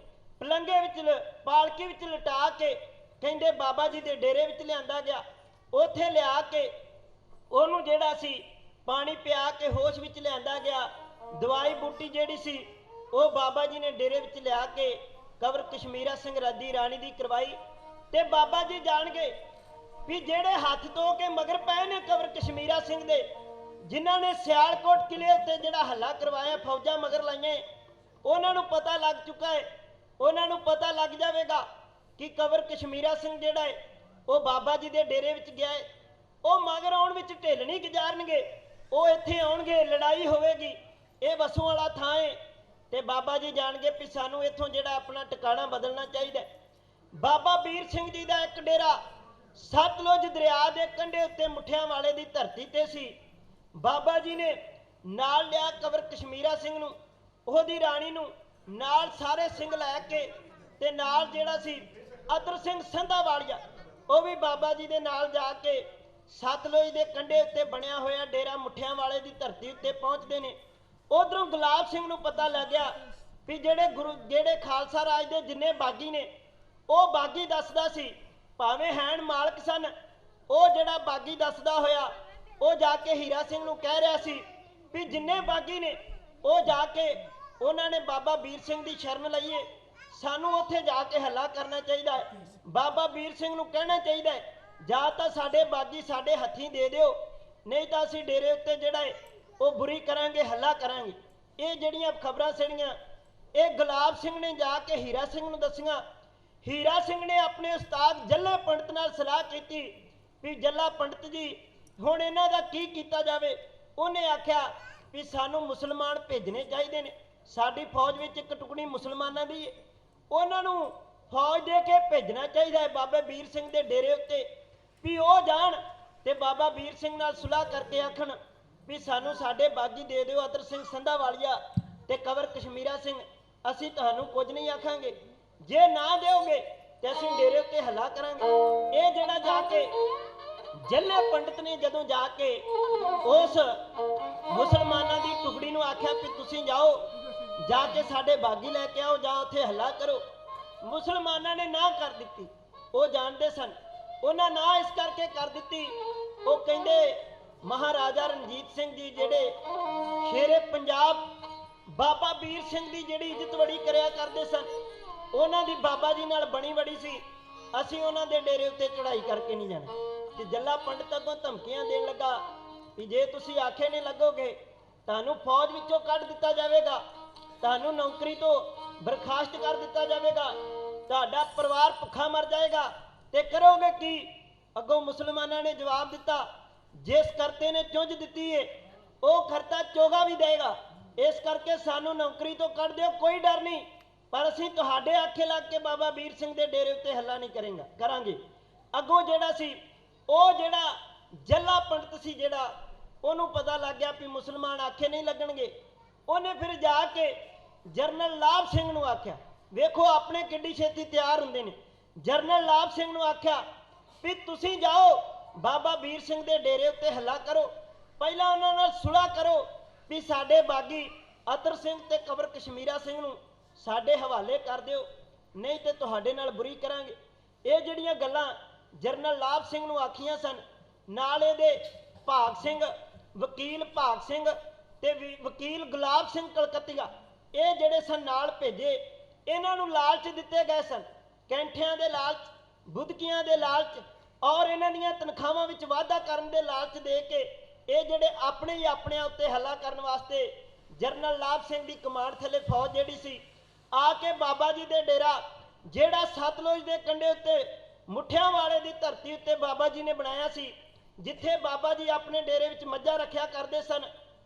ਪਲੰਗੇ ਵਿੱਚ ਪਾਲਕੀ ਵਿੱਚ ਲਟਾ ਕੇ ਕਹਿੰਦੇ ਬਾਬਾ ਜੀ ਦੇ ਡੇਰੇ ਵਿੱਚ ਲਿਆਂਦਾ ਗਿਆ। ਉੱਥੇ ਲਿਆ ਕੇ ਉਹਨੂੰ ਜਿਹੜਾ ਸੀ ਪਾਣੀ ਪਿਆ ਕੇ ਹੋਸ਼ ਵਿੱਚ ਲਿਆਂਦਾ ਗਿਆ। ਦਵਾਈ ਬੂਟੀ ਜਿਹੜੀ ਸੀ ਉਹ ਬਾਬਾ ਜੀ ਨੇ ਡੇਰੇ ਵਿੱਚ ਲਿਆ ਕੇ ਕੰਵਰ ਕਸ਼ਮੀਰਾ ਸਿੰਘ ਦੀ ਰਾਣੀ ਦੀ ਕਰਵਾਈ। ਤੇ ਬਾਬਾ ਜੀ ਜਾਣ ਗਏ ਵੀ ਜਿਹੜੇ ਹੱਥ ਧੋ ਕੇ ਮਗਰ ਪਏ ਨੇ ਕੰਵਰ ਕਸ਼ਮੀਰਾ ਸਿੰਘ ਦੇ, ਜਿਨ੍ਹਾਂ ਨੇ ਸਿਆਲਕੋਟ ਕਿਲੇ ਉੱਤੇ ਜਿਹੜਾ ਹੱਲਾ ਕਰਵਾਇਆ, ਫੌਜਾਂ ਮਗਰ ਲਾਈਆਂ, ਉਹਨਾਂ ਨੂੰ ਪਤਾ ਲੱਗ ਚੁੱਕਾ ਹੈ। ਉਹਨਾਂ ਨੂੰ ਪਤਾ ਲੱਗ ਜਾਵੇਗਾ ਕਿ ਕੰਵਰ ਕਸ਼ਮੀਰਾ ਸਿੰਘ ਜਿਹੜਾ ਹੈ ਉਹ ਬਾਬਾ ਜੀ ਦੇ ਡੇਰੇ ਵਿੱਚ ਗਿਆ ਹੈ। ਉਹ ਮਗਰ ਆਉਣ ਵਿੱਚ ਢਿੱਲ ਨਹੀਂ ਗੁਜ਼ਾਰਨਗੇ, ਉਹ ਇੱਥੇ ਆਉਣਗੇ, ਲੜਾਈ ਹੋਵੇਗੀ। ਇਹ ਵਸੋਂ ਵਾਲਾ ਥਾਂ ਹੈ ਤੇ ਬਾਬਾ ਜੀ ਜਾਣਗੇ ਵੀ ਸਾਨੂੰ ਇੱਥੋਂ ਜਿਹੜਾ ਆਪਣਾ ਟਿਕਾਣਾ ਬਦਲਣਾ ਚਾਹੀਦਾ। ਬਾਬਾ ਵੀਰ ਸਿੰਘ ਜੀ ਦਾ ਇੱਕ ਡੇਰਾ ਸਤਲੁਜ ਦਰਿਆ ਦੇ ਕੰਢੇ ਉੱਤੇ ਮੁੱਠਿਆਂ ਵਾਲੇ ਦੀ ਧਰਤੀ ਤੇ ਸੀ। ਬਾਬਾ ਜੀ ਨੇ ਨਾਲ ਲਿਆ ਕੰਵਰ ਕਸ਼ਮੀਰਾ ਸਿੰਘ ਨੂੰ, ਉਹਦੀ ਰਾਣੀ ਨੂੰ, ਨਾਲ ਸਾਰੇ ਸਿੰਘ ਲੈ ਕੇ ਤੇ ਨਾਲ ਜਿਹੜਾ ਸੀ ਅਤਰ ਸਿੰਘ ਸੰਧਾ ਵਾਲੀਆ, ਉਹ ਵੀ ਬਾਬਾ ਜੀ ਦੇ ਨਾਲ ਜਾ ਕੇ ਸਤਲੁਜ ਦੇ ਕੰਢੇ ਉੱਤੇ ਬਣਿਆ ਹੋਇਆ ਡੇਰਾ ਮੁੱਠਿਆਂ ਵਾਲੇ ਦੀ ਧਰਤੀ ਉੱਤੇ ਪਹੁੰਚਦੇ ਨੇ। ਉਧਰੋਂ ਗੁਲਾਬ ਸਿੰਘ ਨੂੰ ਪਤਾ ਲੱਗ ਗਿਆ ਵੀ ਜਿਹੜੇ ਖਾਲਸਾ ਰਾਜ ਦੇ ਜਿੰਨੇ ਬਾਗੀ ਨੇ, ਉਹ ਬਾਗੀ ਦੱਸਦਾ ਸੀ, ਭਾਵੇਂ ਹੈਣ ਮਾਲਕ ਸਨ, ਉਹ ਜਿਹੜਾ ਬਾਗੀ ਦੱਸਦਾ ਹੋਇਆ ਉਹ ਜਾ ਕੇ ਹੀਰਾ ਸਿੰਘ ਨੂੰ ਕਹਿ ਰਿਹਾ ਸੀ ਵੀ ਜਿੰਨੇ ਬਾਗੀ ਨੇ ਉਹ ਜਾ ਕੇ ਉਹਨਾਂ ਨੇ ਬਾਬਾ ਵੀਰ ਸਿੰਘ ਦੀ ਸ਼ਰਨ ਲਈਏ, ਸਾਨੂੰ ਉੱਥੇ ਜਾ ਕੇ ਹੱਲਾ ਕਰਨਾ ਚਾਹੀਦਾ ਹੈ। ਬਾਬਾ ਵੀਰ ਸਿੰਘ ਨੂੰ ਕਹਿਣਾ ਚਾਹੀਦਾ ਹੈ ਜਾਂ ਤਾਂ ਸਾਡੇ ਬਾਗੀ ਸਾਡੇ ਹੱਥੀਂ ਦੇ ਦਿਓ, ਨਹੀਂ ਤਾਂ ਅਸੀਂ ਡੇਰੇ ਉੱਤੇ ਜਿਹੜਾ ਹੈ ਉਹ ਬੁਰੀ ਕਰਾਂਗੇ, ਹੱਲਾ ਕਰਾਂਗੇ। ਇਹ ਜਿਹੜੀਆਂ ਖਬਰਾਂ ਸੀਗੀਆਂ ਇਹ ਗੁਲਾਬ ਸਿੰਘ ਨੇ ਜਾ ਕੇ ਹੀਰਾ ਸਿੰਘ ਨੂੰ ਦੱਸੀਆਂ। ਹੀਰਾ ਸਿੰਘ ਨੇ ਆਪਣੇ ਉਸਤਾਦ ਜੱਲੇ ਪੰਡਤ ਨਾਲ ਸਲਾਹ ਕੀਤੀ ਵੀ ਜੱਲਾ ਪੰਡਤ ਜੀ ਹੁਣ ਇਹਨਾਂ ਦਾ ਕੀ ਕੀਤਾ ਜਾਵੇ। ਉਹਨੇ ਆਖਿਆ ਵੀ ਸਾਨੂੰ ਮੁਸਲਮਾਨ ਭੇਜਣੇ ਚਾਹੀਦੇ ਨੇ, ਸਾਡੀ ਫੌਜ ਵਿੱਚ ਇੱਕ ਟੁਕੜੀ ਮੁਸਲਮਾਨਾਂ ਦੀ ਹੈ, ਉਹਨਾਂ ਨੂੰ ਫੌਜ ਦੇ ਕੇ ਭੇਜਣਾ ਚਾਹੀਦਾ ਹੈ ਬਾਬਾ ਵੀਰ ਸਿੰਘ ਦੇ ਡੇਰੇ ਉੱਤੇ, ਵੀ ਉਹ ਜਾਣ ਤੇ ਬਾਬਾ ਵੀਰ ਸਿੰਘ ਨਾਲ ਸੁਲਾਹ ਕਰਕੇ ਆਖਣ ਵੀ ਸਾਨੂੰ ਸਾਡੇ ਬਾਗੀ ਦੇ ਦਿਓ, ਅਤਰ ਸਿੰਘ ਸੰਧਾਵਾਲੀਆ ਤੇ ਕੰਵਰ ਕਸ਼ਮੀਰਾ ਸਿੰਘ, ਅਸੀਂ ਤੁਹਾਨੂੰ ਕੁਝ ਨਹੀਂ ਆਖਾਂਗੇ, ਜੇ ਨਾ ਦਿਓਗੇ ਤੇ ਅਸੀਂ ਡੇਰੇ ਉੱਤੇ ਹੱਲਾ ਕਰਾਂਗੇ। ਇਹ ਜਿਹੜਾ ਜਾ ਕੇ ਜੱਲੇ ਪੰਡਤ ਨੇ ਜਦੋਂ ਜਾ ਕੇ ਉਸ ਮੁਸਲਮਾਨਾਂ ਦੀ ਟੁਕੜੀ ਨੂੰ ਆਖਿਆ ਕਿ ਤੁਸੀਂ ਜਾਓ ਜਾ ਕੇ ਸਾਡੇ ਬਾਗੀ ਲੈ ਕੇ ਆਓ, ਜਾਂ ਉੱਥੇ ਹੱਲਾ ਕਰੋ, ਮੁਸਲਮਾਨਾਂ ਨੇ ਨਾ ਕਰ ਦਿੱਤੀ। ਉਹ ਜਾਣਦੇ ਸਨ, ਉਹਨਾਂ ਨਾ ਇਸ ਕਰਕੇ ਕਰ ਦਿੱਤੀ, ਉਹ ਕਹਿੰਦੇ ਮਹਾਰਾਜਾ ਰਣਜੀਤ ਸਿੰਘ ਜੀ ਜਿਹੜੇ ਸ਼ੇਰੇ ਪੰਜਾਬ ਬਾਬਾ ਵੀਰ ਸਿੰਘ ਦੀ ਜਿਹੜੀ ਇੱਜ਼ਤ ਬੜੀ ਕਰਿਆ ਕਰਦੇ ਸਨ, ਉਹਨਾਂ ਦੀ ਬਾਬਾ ਜੀ ਨਾਲ ਬਣੀ ਬੜੀ ਸੀ, ਅਸੀਂ ਉਹਨਾਂ ਦੇ ਡੇਰੇ ਉੱਤੇ ਚੜ੍ਹਾਈ ਕਰਕੇ ਨਹੀਂ ਜਾਣਾ। ਤੇ ਜੱਲਾ ਪੰਡਤ ਅੱਗੋਂ ਧਮਕੀਆਂ ਦੇਣ ਲੱਗਾ ਵੀ ਜੇ ਤੁਸੀਂ ਆਖੇ ਨਹੀਂ ਲੱਗੋਗੇ ਤੁਹਾਨੂੰ ਫੌਜ ਵਿੱਚੋਂ ਕੱਢ ਦਿੱਤਾ ਜਾਵੇਗਾ, ਤੁਹਾਨੂੰ ਨੌਕਰੀ ਤੋਂ ਬਰਖਾਸਤ ਕਰ ਦਿੱਤਾ ਜਾਵੇਗਾ, ਤੁਹਾਡਾ ਪਰਿਵਾਰ ਭੁੱਖਾ ਮਰ ਜਾਏਗਾ, ਤੇ ਕਰੋਗੇ ਕੀ। ਅੱਗੋਂ ਮੁਸਲਮਾਨਾਂ ਨੇ ਜਵਾਬ ਦਿੱਤਾ ਜਿਸ ਕਰਤੇ ਨੇ ਚੁੰਝ ਦਿੱਤੀ ਏ ਉਹ ਕਰਤਾ ਚੋਗਾ ਵੀ ਦੇਗਾ, ਇਸ ਕਰਕੇ ਸਾਨੂੰ ਨੌਕਰੀ ਤੋਂ ਕੱਢ ਦਿਓ, ਕੋਈ ਡਰ ਨਹੀਂ, ਪਰ ਅਸੀਂ ਤੁਹਾਡੇ ਆਖੇ ਲੱਗ ਕੇ ਬਾਬਾ ਵੀਰ ਸਿੰਘ ਦੇ ਡੇਰੇ ਉੱਤੇ ਹੱਲਾ ਨਹੀਂ ਕਰਾਂਗੇ। ਅੱਗੋਂ ਜਿਹੜਾ ਸੀ ਉਹ ਜਿਹੜਾ ਜੱਲਾ ਪੰਡਤ ਸੀ ਜਿਹੜਾ ਉਹਨੂੰ ਪਤਾ ਲੱਗ ਗਿਆ ਵੀ ਮੁਸਲਮਾਨ ਆਖੇ ਨਹੀਂ ਲੱਗਣਗੇ, ਉਹਨੇ ਫਿਰ ਜਾ ਕੇ ਜਰਨਲ ਲਾਭ ਸਿੰਘ ਨੂੰ ਆਖਿਆ, ਵੇਖੋ ਆਪਣੇ ਕਿੱਡੀ ਛੇਤੀ ਤਿਆਰ ਹੁੰਦੇ ਨੇ, ਜਰਨਲ ਲਾਭ ਸਿੰਘ ਨੂੰ ਆਖਿਆ ਵੀ ਤੁਸੀਂ ਜਾਓ ਬਾਬਾ ਵੀਰ ਸਿੰਘ ਦੇ ਡੇਰੇ ਉੱਤੇ ਹੱਲਾ ਕਰੋ, ਪਹਿਲਾਂ ਉਹਨਾਂ ਨਾਲ ਸੁਲਾਹ ਕਰੋ ਵੀ ਸਾਡੇ ਬਾਗੀ ਅਤਰ ਸਿੰਘ ਤੇ ਕੰਵਰ ਕਸ਼ਮੀਰਾ ਸਿੰਘ ਨੂੰ ਸਾਡੇ ਹਵਾਲੇ ਕਰ ਦਿਓ, ਨਹੀਂ ਤੇ ਤੁਹਾਡੇ ਨਾਲ ਬੁਰੀ ਕਰਾਂਗੇ। ਇਹ ਜਿਹੜੀਆਂ ਗੱਲਾਂ ਜਰਨਲ ਲਾਭ ਸਿੰਘ ਨੂੰ ਆਖੀਆਂ ਸਨ, ਨਾਲ ਇਹਦੇ ਭਾਗ ਸਿੰਘ, ਵਕੀਲ ਭਾਗ ਸਿੰਘ ਤੇ ਵਕੀਲ ਗੁਲਾਬ ਸਿੰਘ ਕਲਕੱਤੀਆ, ਇਹ ਜਿਹੜੇ ਸਨ ਨਾਲ ਭੇਜੇ, ਇਹਨਾਂ ਨੂੰ ਲਾਲਚ ਦਿੱਤੇ ਗਏ ਸਨ, ਕੈਂਠਿਆਂ ਦੇ ਲਾਲਚ, ਬੁੱਧਕੀਆਂ ਦੇ ਲਾਲਚ ਔਰ ਇਹਨਾਂ ਦੀਆਂ ਤਨਖਾਹਾਂ ਵਿੱਚ ਵਾਧਾ ਕਰਨ ਦੇ ਲਾਲਚ ਦੇ ਕੇ ਇਹ ਜਿਹੜੇ ਆਪਣੇ ਹੀ ਆਪਣਿਆਂ ਉੱਤੇ ਹੱਲਾ ਕਰਨ ਵਾਸਤੇ ਜਰਨਲ ਲਾਭ ਸਿੰਘ ਦੀ ਕਮਾਂਡ ਥੱਲੇ ਫੌਜ ਜਿਹੜੀ ਸੀ ਆ ਕੇ ਬਾਬਾ ਜੀ ਦੇ ਡੇਰਾ ਜਿਹੜਾ ਸਤਲੁਜ ਦੇ ਕੰਢੇ ਉੱਤੇ ਮੁੱਠਿਆਂ ਵਾਲੇ ਦੀ ਧਰਤੀ ਉੱਤੇ ਬਾਬਾ ਜੀ ਨੇ ਬਣਾਇਆ ਸੀ, ਜਿੱਥੇ ਬਾਬਾ ਜੀ ਆਪਣੇ ਡੇਰੇ ਵਿੱਚ ਮੱਝਾਂ ਰੱਖਿਆ ਕਰਦੇ ਸਨ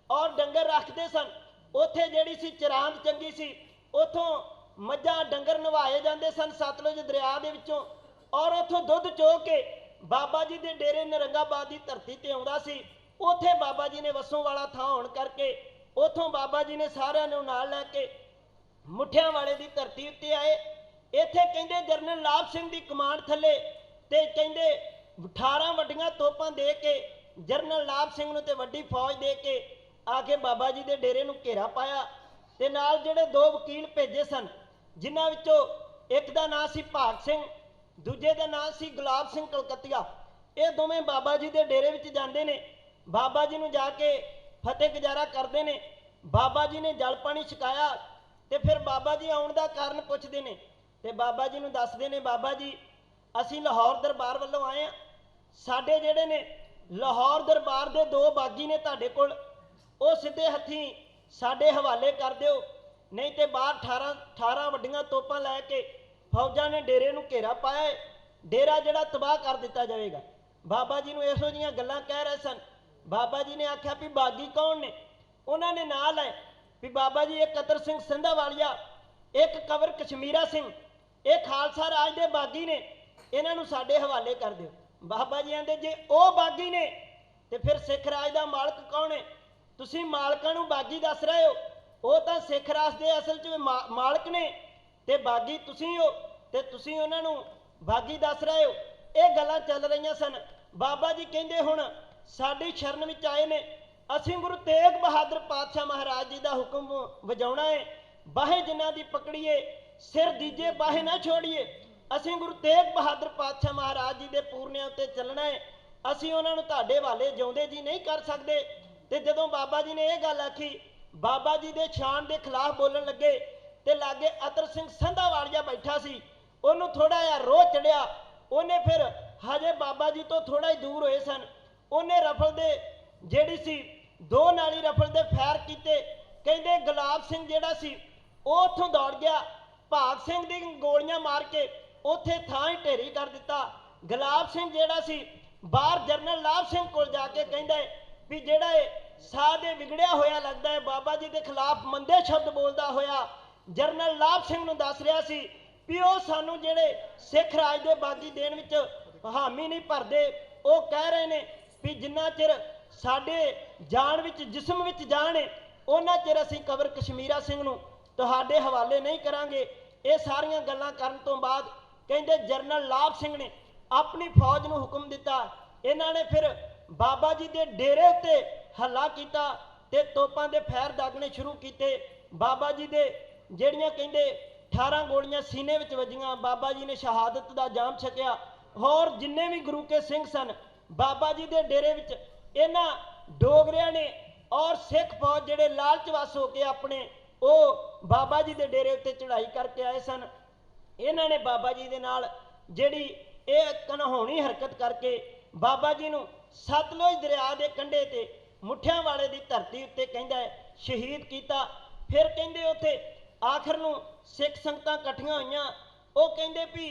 ਔਰ ਡੰਗਰ ਰੱਖਦੇ ਸਨ, ਉੱਥੇ ਜਿਹੜੀ ਸੀ ਚਰਾਂਦ ਚੰਗੀ ਸੀ, ਉੱਥੋਂ ਮੱਝਾਂ ਡੰਗਰ ਨਵਾਏ ਜਾਂਦੇ ਸਨ ਸਤਲੁਜ ਦਰਿਆ ਦੇ ਵਿੱਚੋਂ, ਔਰ ਉੱਥੋਂ ਦੁੱਧ ਚੋ ਕੇ ਬਾਬਾ ਜੀ ਦੇ ਡੇਰੇ ਨਰੰਗਾਬਾਦ ਦੀ ਧਰਤੀ ਤੇ ਆਉਂਦਾ ਸੀ। ਉੱਥੇ ਬਾਬਾ ਜੀ ਨੇ ਵਸੋਂ ਵਾਲਾ ਥਾਂ ਹੋਣ ਕਰਕੇ ਉੱਥੋਂ ਬਾਬਾ ਜੀ ਨੇ ਸਾਰਿਆਂ ਨੂੰ ਨਾਲ ਲੈ ਕੇ ਮੁੱਠਿਆਂ ਵਾਲੇ ਦੀ ਧਰਤੀ ਉੱਤੇ ਆਏ। ਇੱਥੇ ਕਹਿੰਦੇ ਜਰਨਲ ਲਾਭ ਸਿੰਘ ਦੀ ਕਮਾਂਡ ਥੱਲੇ ਤੇ ਕਹਿੰਦੇ 18 ਵੱਡੀਆਂ ਤੋਪਾਂ ਦੇ ਕੇ ਜਰਨਲ ਲਾਭ ਸਿੰਘ ਨੂੰ ਤੇ ਵੱਡੀ ਫੌਜ ਦੇ ਕੇ ਆ ਕੇ ਬਾਬਾ ਜੀ ਦੇ ਡੇਰੇ ਨੂੰ ਘੇਰਾ ਪਾਇਆ, ਤੇ ਨਾਲ ਜਿਹੜੇ ਦੋ ਵਕੀਲ ਭੇਜੇ ਸਨ, ਜਿਨ੍ਹਾਂ ਵਿੱਚੋਂ ਇੱਕ ਦਾ ਨਾਂ ਸੀ ਭਾਗ ਸਿੰਘ, ਦੂਜੇ ਦਾ ਨਾਂ ਸੀ ਗੁਲਾਬ ਸਿੰਘ ਕਲਕੱਤੀਆ। ਇਹ ਦੋਵੇਂ ਬਾਬਾ ਜੀ ਦੇ ਡੇਰੇ ਵਿੱਚ ਜਾਂਦੇ ਨੇ, ਬਾਬਾ ਜੀ ਨੂੰ ਜਾ ਕੇ ਫਤਿਹ ਗੁਜ਼ਾਰਾ ਕਰਦੇ ਨੇ। ਬਾਬਾ ਜੀ ਨੇ ਜਲ ਪਾਣੀ ਛਕਾਇਆ ਤੇ ਫਿਰ ਬਾਬਾ ਜੀ ਆਉਣ ਦਾ ਕਾਰਨ ਪੁੱਛਦੇ ਨੇ ਤੇ ਬਾਬਾ ਜੀ ਨੂੰ ਦੱਸਦੇ ਨੇ, ਬਾਬਾ ਜੀ ਅਸੀਂ ਲਾਹੌਰ ਦਰਬਾਰ ਵੱਲੋਂ ਆਏ ਆ, ਸਾਡੇ ਜਿਹੜੇ ਨੇ ਲਾਹੌਰ ਦਰਬਾਰ ਦੇ ਦੋ ਬਾਗੀ ਨੇ ਤੁਹਾਡੇ ਕੋਲ, ਉਹ ਸਿੱਧੇ ਹੱਥੀਂ ਸਾਡੇ ਹਵਾਲੇ ਕਰ ਦਿਓ, ਨਹੀਂ ਤੇ ਬਾਹਰ 18 ਵੱਡੀਆਂ ਤੋਪਾਂ ਲੈ ਕੇ ਫੌਜਾਂ ਨੇ ਡੇਰੇ ਨੂੰ ਘੇਰਾ ਪਾਇਆ, ਡੇਰਾ ਜਿਹੜਾ ਤਬਾਹ ਕਰ ਦਿੱਤਾ ਜਾਵੇਗਾ। ਬਾਬਾ ਜੀ ਨੂੰ ਇਹੋ ਜਿਹੀਆਂ ਗੱਲਾਂ ਕਹਿ ਰਹੇ ਸਨ। ਬਾਬਾ ਜੀ ਨੇ ਆਖਿਆ ਵੀ ਬਾਗੀ ਕੌਣ ਨੇ? ਉਹਨਾਂ ਨੇ ਨਾਂ ਲਏ ਵੀ ਬਾਬਾ ਜੀ ਇੱਕ ਅਤਰ ਸਿੰਘ ਸੰਧਾਵਾਲੀਆ, ਇੱਕ ਕੰਵਰ ਕਸ਼ਮੀਰਾ ਸਿੰਘ, ਇਹ ਖਾਲਸਾ ਰਾਜ ਦੇ ਬਾਗੀ ਨੇ, ਇਹਨਾਂ ਨੂੰ ਸਾਡੇ ਹਵਾਲੇ ਕਰ ਦਿਓ। ਬਾਬਾ ਜੀ ਕਹਿੰਦੇ ਜੇ ਉਹ ਬਾਗੀ ਨੇ ਤੇ ਫਿਰ ਸਿੱਖ ਰਾਜ ਦਾ ਮਾਲਕ ਕੌਣ ਹੈ? ਤੁਸੀਂ ਮਾਲਕਾਂ ਨੂੰ ਬਾਗੀ ਦੱਸ ਰਹੇ ਹੋ, ਉਹ ਤਾਂ ਸਿੱਖ ਰਾਜ ਦੇ ਅਸਲ 'ਚ ਮਾਲਕ ਨੇ ਤੇ ਬਾਗੀ ਤੁਸੀਂ ਹੋ, ਤੇ ਤੁਸੀਂ ਉਹਨਾਂ ਨੂੰ ਬਾਗੀ ਦੱਸ ਰਹੇ ਹੋ। ਇਹ ਗੱਲਾਂ ਚੱਲ ਰਹੀਆਂ ਸਨ। ਬਾਬਾ ਜੀ ਕਹਿੰਦੇ ਹੁਣ ਸਾਡੀ ਸ਼ਰਨ ਵਿੱਚ ਆਏ ਨੇ, ਅਸੀਂ ਗੁਰੂ ਤੇਗ ਬਹਾਦਰ ਪਾਤਸ਼ਾਹ ਮਹਾਰਾਜ ਜੀ ਦਾ ਹੁਕਮ ਵਜਾਉਣਾ ਹੈ। ਬਾਹੇ ਜਿਨ੍ਹਾਂ ਦੀ ਪਕੜੀਏ, ਸਿਰ ਦੀਜੇ ਬਾਹੇ ਨਾ ਛੋੜੀਏ। ਅਸੀਂ ਗੁਰੂ ਤੇਗ ਬਹਾਦਰ ਪਾਤਸ਼ਾਹ ਮਹਾਰਾਜ ਜੀ ਦੇ ਪੂਰਨਿਆਂ ਉੱਤੇ ਚੱਲਣਾ ਹੈ। ਅਸੀਂ ਉਹਨਾਂ ਨੂੰ ਤੁਹਾਡੇ ਹਵਾਲੇ ਜਿਉਂਦੇ ਜੀ ਨਹੀਂ ਕਰ ਸਕਦੇ। ਤੇ ਜਦੋਂ ਬਾਬਾ ਜੀ ਨੇ ਇਹ ਗੱਲ ਆਖੀ, ਬਾਬਾ ਜੀ ਦੇ ਸ਼ਾਨ ਦੇ ਖਿਲਾਫ ਬੋਲਣ ਲੱਗੇ ਤੇ ਲਾਗੇ ਅਤਰ ਸਿੰਘ ਸੰਧਾਵਾਲੀਆ ਬੈਠਾ ਸੀ, ਉਹਨੂੰ ਥੋੜਾ ਜਿਹਾ ਰੋਹ ਚੜਿਆ। ਉਹਨੇ ਫਿਰ ਹਜੇ ਬਾਬਾ ਜੀ ਤੋਂ ਥੋੜਾ ਹੀ ਦੂਰ ਹੋਏ ਸਨ, ਉਹਨੇ ਰਫਲ ਦੇ ਜਿਹੜੀ ਸੀ 2 ਨਾਲੀ ਰਫਲ ਦੇ ਫੈਰ ਕੀਤੇ। ਕਹਿੰਦੇ ਗੁਲਾਬ ਸਿੰਘ ਜਿਹੜਾ ਸੀ ਉਹ ਉੱਥੋਂ ਦੌੜ ਗਿਆ, ਭਾਗ ਸਿੰਘ ਦੀ ਗੋਲੀਆਂ ਮਾਰ ਕੇ ਉੱਥੇ ਥਾਂ ਹੀ ਢੇਰੀ ਕਰ ਦਿੱਤਾ। ਗੁਲਾਬ ਸਿੰਘ ਜਿਹੜਾ ਸੀ ਬਾਹਰ ਜਰਨਲ ਲਾਭ ਸਿੰਘ ਕੋਲ ਜਾ ਕੇ ਕਹਿੰਦਾ ਵੀ ਜਿਹੜਾ ਇਹ ਸਾਹ ਦੇ ਵਿਗੜਿਆ ਹੋਇਆ ਲੱਗਦਾ ਹੈ, ਬਾਬਾ ਜੀ ਦੇ ਖਿਲਾਫ ਮੰਦੇ ਸ਼ਬਦ ਬੋਲਦਾ ਹੋਇਆ ਜਰਨਲ ਲਾਭ ਸਿੰਘ ਨੂੰ ਦੱਸ ਰਿਹਾ ਸੀ ਵੀ ਉਹ ਸਾਨੂੰ ਜਿਹੜੇ ਸਿੱਖ ਰਾਜ ਦੇ ਬਾਗੀ ਦੇਣ ਵਿੱਚ ਹਾਮੀ ਨਹੀਂ ਭਰਦੇ। ਉਹ ਕਹਿ ਰਹੇ ਨੇ ਵੀ ਜਿੰਨਾ ਚਿਰ ਸਾਡੇ ਜਾਨ ਵਿੱਚ ਜਿਸਮ ਵਿੱਚ ਜਾਨ ਹੈ ਉਹਨਾਂ ਚਿਰ ਅਸੀਂ ਕਬਰ ਕਸ਼ਮੀਰਾ ਸਿੰਘ ਨੂੰ ਤੁਹਾਡੇ ਹਵਾਲੇ ਨਹੀਂ ਕਰਾਂਗੇ। ਇਹ ਸਾਰੀਆਂ ਗੱਲਾਂ ਕਰਨ ਤੋਂ ਬਾਅਦ ਕਹਿੰਦੇ ਜਰਨਲ ਲਾਭ ਸਿੰਘ ਨੇ ਆਪਣੀ ਫੌਜ ਨੂੰ ਹੁਕਮ ਦਿੱਤਾ। ਇਹਨਾਂ ਨੇ ਫਿਰ ਬਾਬਾ ਜੀ ਦੇ ਡੇਰੇ ਉੱਤੇ ਹੱਲਾ ਕੀਤਾ ਤੇ ਤੋਪਾਂ ਦੇ ਫੈਰ ਦਾਗਣੇ ਸ਼ੁਰੂ ਕੀਤੇ। ਬਾਬਾ ਜੀ ਦੇ ਜਿਹੜੀਆਂ ਕਹਿੰਦੇ 18 ਗੋਲੀਆਂ ਸੀਨੇ ਵਿੱਚ ਵੱਜੀਆਂ। ਬਾਬਾ ਜੀ ਨੇ ਸ਼ਹਾਦਤ ਦਾ ਜਾਮ ਛਕਿਆ। ਹੋਰ ਜਿੰਨੇ ਵੀ ਗੁਰੂ ਕੇ ਸਿੰਘ ਸਨ ਬਾਬਾ ਜੀ ਦੇ ਡੇਰੇ ਵਿੱਚ, ਇਹਨਾਂ ਡੋਗਰਿਆਂ ਨੇ ਔਰ ਸਿੱਖ ਫੌਜ ਜਿਹੜੇ ਲਾਲਚ ਵਸ ਹੋ ਕੇ ਆਪਣੇ ਉਹ ਬਾਬਾ ਜੀ ਦੇ ਡੇਰੇ ਉੱਤੇ ਚੜ੍ਹਾਈ ਕਰਕੇ ਆਏ ਸਨ। ਇਹਨਾਂ ਨੇ ਬਾਬਾ ਜੀ ਦੇ ਨਾਲ ਜਿਹੜੀ ਇਹ ਕਨਹਾਉਣੀ ਹਰਕਤ ਕਰਕੇ ਬਾਬਾ ਜੀ ਨੂੰ ਸਤਲੁਜ ਦਰਿਆ ਦੇ ਕੰਢੇ ਤੇ ਮੁੱਠਿਆਂ ਵਾਲੇ ਦੀ ਧਰਤੀ ਉੱਤੇ ਕਹਿੰਦਾ ਸ਼ਹੀਦ ਕੀਤਾ। ਫਿਰ ਕਹਿੰਦੇ ਉੱਥੇ ਆਖਰ ਨੂੰ ਸਿੱਖ ਸੰਗਤਾਂ ਇਕੱਠੀਆਂ ਹੋਈਆਂ। ਉਹ ਕਹਿੰਦੇ ਵੀ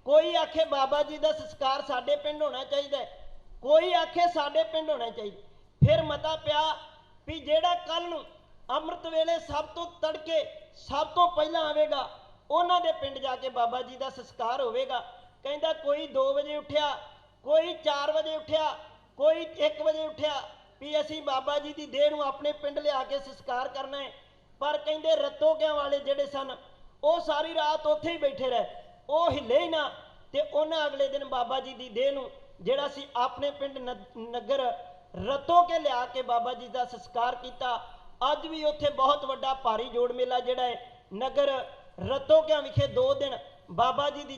ਕੋਈ ਆਖੇ ਬਾਬਾ ਜੀ ਦਾ ਸੰਸਕਾਰ ਸਾਡੇ ਪਿੰਡ ਹੋਣਾ ਚਾਹੀਦਾ, ਕੋਈ ਆਖੇ ਸਾਡੇ ਪਿੰਡ ਹੋਣਾ ਚਾਹੀਦਾ। ਫਿਰ ਮਤਾ ਪਿਆ ਵੀ ਜਿਹੜਾ ਕੱਲ ਨੂੰ ਅੰਮ੍ਰਿਤ ਵੇਲੇ ਸਭ ਤੋਂ ਤੜਕੇ ਸਭ ਤੋਂ ਪਹਿਲਾਂ ਆਵੇਗਾ ਉਹਨਾਂ ਦੇ ਪਿੰਡ ਜਾ ਕੇ ਬਾਬਾ ਜੀ ਦਾ ਸੰਸਕਾਰ ਹੋਵੇਗਾ। ਕਹਿੰਦਾ ਕੋਈ 2 ਵਜੇ ਉੱਠਿਆ, ਕੋਈ 4 ਵਜੇ ਉੱਠਿਆ, ਕੋਈ 1 ਵਜੇ ਉੱਠਿਆ ਵੀ ਅਸੀਂ ਬਾਬਾ ਜੀ ਦੀ ਦੇਹ ਨੂੰ ਆਪਣੇ ਪਿੰਡ ਲਿਆ ਕੇ ਸੰਸਕਾਰ ਕਰਨਾ ਹੈ। ਪਰ ਕਹਿੰਦੇ ਰਤੋਕਿਆਂ ਵਾਲੇ ਜਿਹੜੇ ਸਨ ਉਹ ਸਾਰੀ ਰਾਤ ਉੱਥੇ ਹੀ ਬੈਠੇ ਰਹੇ, ਉਹ ਹਿੱਲੇ ਹੀ ਨਾ। ਤੇ ਉਹਨਾਂ ਅਗਲੇ ਦਿਨ ਬਾਬਾ ਜੀ ਦੀ ਦੇਹ ਨੂੰ ਜਿਹੜਾ ਸੀ ਆਪਣੇ ਪਿੰਡ ਨਗਰ ਰਤੋ ਕੇ ਲਿਆ ਕੇ ਬਾਬਾ ਜੀ ਦਾ ਸੰਸਕਾਰ ਕੀਤਾ। ਅੱਜ ਵੀ ਉੱਥੇ ਬਹੁਤ ਵੱਡਾ ਭਾਰੀ ਜੋੜ ਮੇਲਾ ਜਿਹੜਾ ਹੈ ਨਗਰ ਰਤੋਕਿਆਂ ਵਿਖੇ 2 ਦਿਨ ਬਾਬਾ ਜੀ ਦੀ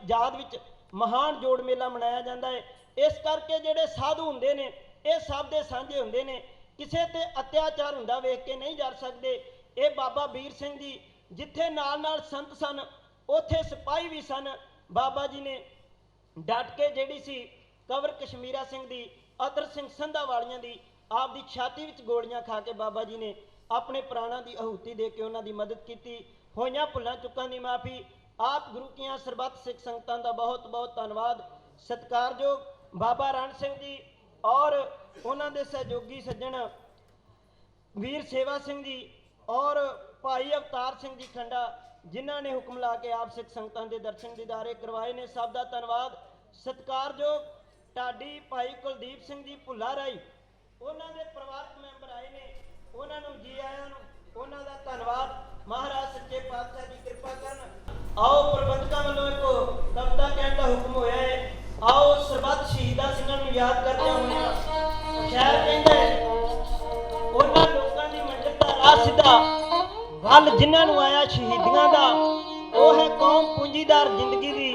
ਯਾਦ ਵਿੱਚ ਮਹਾਨ ਜੋੜ ਮੇਲਾ ਮਨਾਇਆ ਜਾਂਦਾ ਹੈ। ਇਸ ਕਰਕੇ ਜਿਹੜੇ ਸਾਧੂ ਹੁੰਦੇ ਨੇ ਇਹ ਸਭ ਦੇ ਸਾਂਝੇ ਹੁੰਦੇ ਨੇ, ਕਿਸੇ ਤੇ ਅਤਿਆਚਾਰ ਹੁੰਦਾ ਵੇਖ ਕੇ ਨਹੀਂ ਜਰ ਸਕਦੇ। ਇਹ ਬਾਬਾ ਵੀਰ ਸਿੰਘ ਜੀ ਜਿੱਥੇ ਨਾਲ ਨਾਲ ਸੰਤ ਸਨ ਉੱਥੇ ਸਿਪਾਹੀ ਵੀ ਸਨ। ਬਾਬਾ ਜੀ ਨੇ ਡਟ ਕੇ ਜਿਹੜੀ ਸੀ ਕਬਰ ਕਸ਼ਮੀਰਾ ਸਿੰਘ ਦੀ, ਅਤਰ ਸਿੰਘ ਸੰਧਾਵਾਲੀਆਂ ਦੀ ਆਪ ਦੀ ਛਾਤੀ ਵਿੱਚ ਗੋਲੀਆਂ ਖਾ ਕੇ ਬਾਬਾ ਜੀ ਨੇ ਆਪਣੇ ਪ੍ਰਾਣਾਂ ਦੀ ਆਹੂਤੀ ਦੇ ਕੇ ਉਹਨਾਂ ਦੀ ਮਦਦ ਕੀਤੀ। ਹੋਈਆਂ ਭੁੱਲਾਂ ਚੁੱਕਾਂ ਦੀ ਮਾਫੀ। ਆਪ ਗੁਰੂ ਕੀਆਂ ਸਰਬੱਤ ਸਿੱਖ ਸੰਗਤਾਂ ਦਾ ਬਹੁਤ ਬਹੁਤ ਧੰਨਵਾਦ। ਸਤਿਕਾਰਯੋਗ ਬਾਬਾ ਰਣ ਸਿੰਘ ਜੀ ਔਰ ਉਹਨਾਂ ਦੇ ਸਹਿਯੋਗੀ ਸੱਜਣ ਵੀਰ ਸੇਵਾ ਸਿੰਘ ਜੀ ਔਰ ਭਾਈ ਅਵਤਾਰ ਸਿੰਘ ਜੀ ਖੰਡਾ ਜਿਨ੍ਹਾਂ ਨੇ ਹੁਕਮ ਲਾ ਕੇ ਆਪ ਸਿੱਖ ਸੰਗਤਾਂ ਦੇ ਦਰਸ਼ਨ ਦੀਦਾਰੇ ਕਰਵਾਏ ਨੇ, ਸਭ ਦਾ ਧੰਨਵਾਦ। ਸਤਿਕਾਰਯੋਗ ਢਾਡੀ ਭਾਈ ਕੁਲਦੀਪ ਸਿੰਘ ਜੀ ਭੁੱਲਾ ਰਾਈ ਉਹਨਾਂ ਦੇ ਪਰਿਵਾਰਕ ਮੈਂਬਰ ਆਏ ਨੇ, ਉਹਨਾਂ ਨੂੰ ਜੀ ਆਇਆਂ ਨੂੰ, ਉਹਨਾਂ ਦਾ ਧੰਨਵਾਦ। ਮਹਾਰਾਜ ਸੱਚੇ ਪਾਤਸ਼ਾਹ ਦੀ ਕਿਰਪਾ ਕਰਨ। ਆਓ ਪ੍ਰਬੰਧਕਾਂ ਵੱਲੋਂ ਇੱਕ ਕਵਿਤਾ ਕਹਿਣ ਦਾ ਹੁਕਮ ਹੋਇਆ ਹੈ। ਆਓ ਸਰਬੱਤ ਸ਼ਹੀਦਾਂ ਸਿੰਘਾਂ ਨੂੰ ਯਾਦ ਕਰਦਿਆਂ ਹੋਇਆਂ ਸ਼ਾਇਰ ਕਹਿੰਦਾ ਹੈ ਉਹਨਾਂ ਲੋਕਾਂ ਦੀ ਮੰਜ਼ਿਲ ਦਾ ਰਾਹ ਸਿੱਧਾ ਵੱਲ ਜਿਨ੍ਹਾਂ ਨੂੰ ਆਇਆ ਸ਼ਹੀਦੀਆਂ ਦਾ, ਉਹ ਹੈ ਕੌਮ ਪੂੰਜੀਦਾਰ ਜ਼ਿੰਦਗੀ ਦੀ,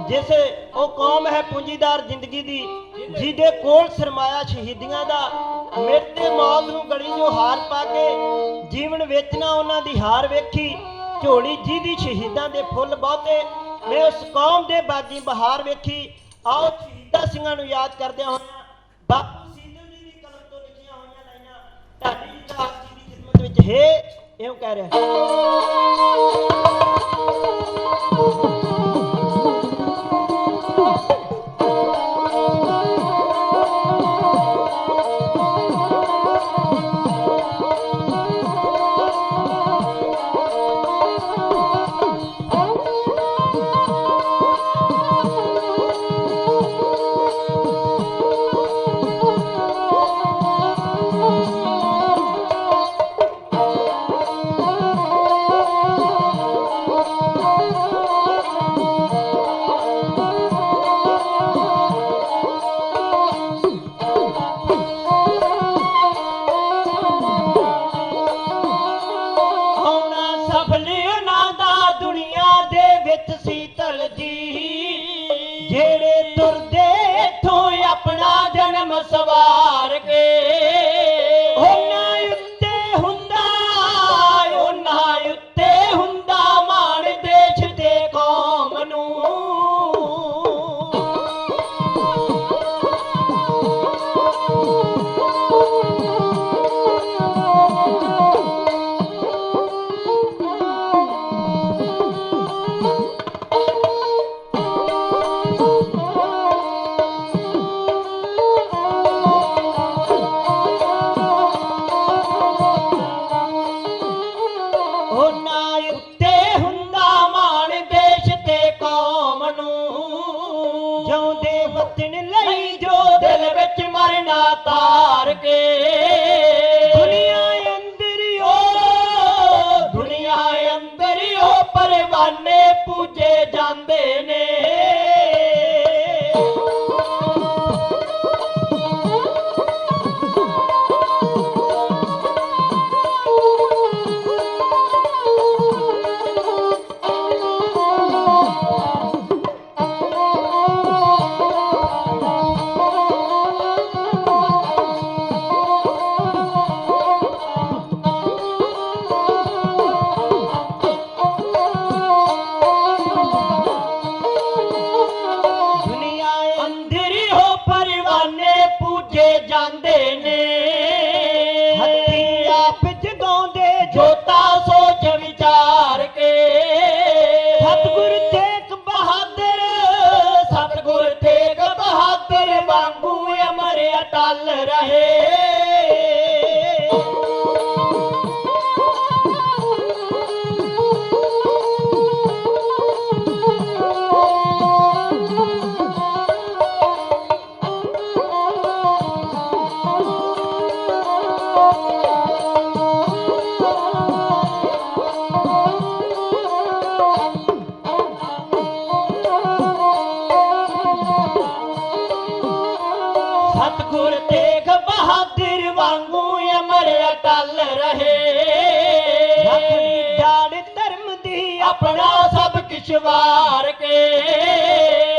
ਜਿਸ ਉਹ ਕੌਮ ਹੈ ਪੂੰਜੀਦਾਰ ਜ਼ਿੰਦਗੀ ਦੀ ਜਿਹਦੇ ਕੋਲ ਸਰਮਾਇਆ ਸ਼ਹੀਦੀਆਂ ਦਾ। ਮਿਰਤੇ ਮੌਤ ਨੂੰ ਗਲੀ ਜੋ ਹਾਰ ਪਾ ਕੇ ਜੀਵਨ ਵੇਚਣਾ ਉਹਨਾਂ ਦੀ ਹਾਰ ਵੇਖੀ, ਝੋਲੀ ਜਿਹਦੀ ਸ਼ਹੀਦਾਂ ਦੇ ਫੁੱਲ ਬਹੁਤੇ ਮੈਂ ਉਸ ਕੌਮ ਦੇ ਬਾਗੀ ਬਹਾਰ ਵੇਖੀ। ਆਓ ਸ਼ਹੀਦਾਂ ਸਿੰਘਾਂ ਨੂੰ ਯਾਦ ਕਰਦਿਆਂ ਹੋਇਆਂ ਬਾਪੂ ਸੀਤਲ ਜੀ ਦੀ ਕਲਮ ਤੋਂ ਲਿਖੀਆਂ ਹੋਈਆਂ ਲਾਈਨਾਂ ਢਾਡੀ ਜੀ ਦਾ ਆਪ ਜੀ ਦੀ ਖਿਦਮਤ ਵਿੱਚ ਹੈ ਇਉਂ ਕਹਿ ਰਿਹਾ। ਉਹਨਾਂ ਉੱਤੇ ਹੁੰਦਾ ਮਾਣ ਦੇਸ਼ ਤੇ ਕੌਮ ਨੂੰ, ਜਿਉਂਦੇ ਵਤਨ ਲਈ ਜੋ ਦਿਲ ਵਿੱਚ ਮਰਨਾ ਤਾਰ ਕੇ। ਦੁਨੀਆ ਅੰਦਰ ਦੁਨੀਆ ਅੰਦਰ ਉਹ ਪਰਵਾਨੇ ਪੂਜੇ ਜਾਂਦੇ ਨੇ। ਜਾਂਦੇ ਨੇ ਹੱਥੀਂ ਆਪ ਜਗਾਉਂਦੇ ਜੋਤਾ ਸੋਚ ਵਿਚਾਰ ਕੇ। ਸਤਿਗੁਰ ਤੇਗ ਬਹਾਦਰ, ਸਤਿਗੁਰ ਤੇਗ ਬਹਾਦਰ ਵਾਂਗੂ ਅਮਰ ਅਟਲ ਰਹੇ। ਸਤਿਗੁਰ ਤੇਗ ਬਹਾਦਰ ਵਾਂਗੂ ਅਮਰ ਅਟਲ ਰਹੇ। ਰੱਖਦੀ ਜਾੜ ਧਰਮ ਦੀ ਆਪਣਾ ਸਭ ਕਿਛ ਵਾਰ ਕੇ।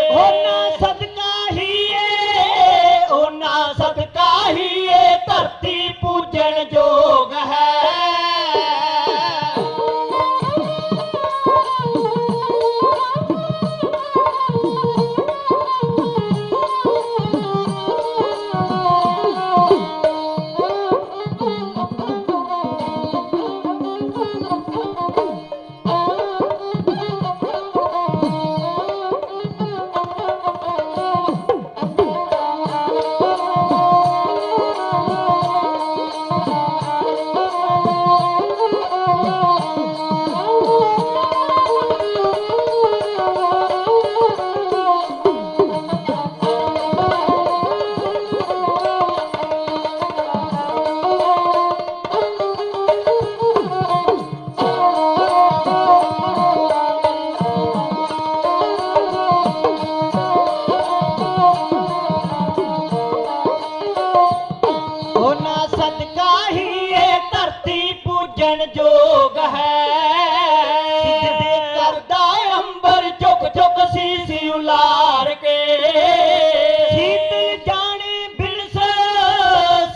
ਉਹਨਾਂ ਸਦਕਾ ਹੀ ਉਹਨਾਂ ਸਦਕਾ ਹੀ ਇਹ ਧਰਤੀ ਪੂਜਣ ਯੋਗ ਹੈ। ਜੋਗ ਹੈ। ਸਿੱਧੇ ਕਰਦਾ ਅੰਬਰ ਝੁਕ ਝੁਕ ਸੀਸ ਉਲਾਰ ਕੇ। ਸੀਤਲ ਜਾਣੇ ਬਿਨਸ,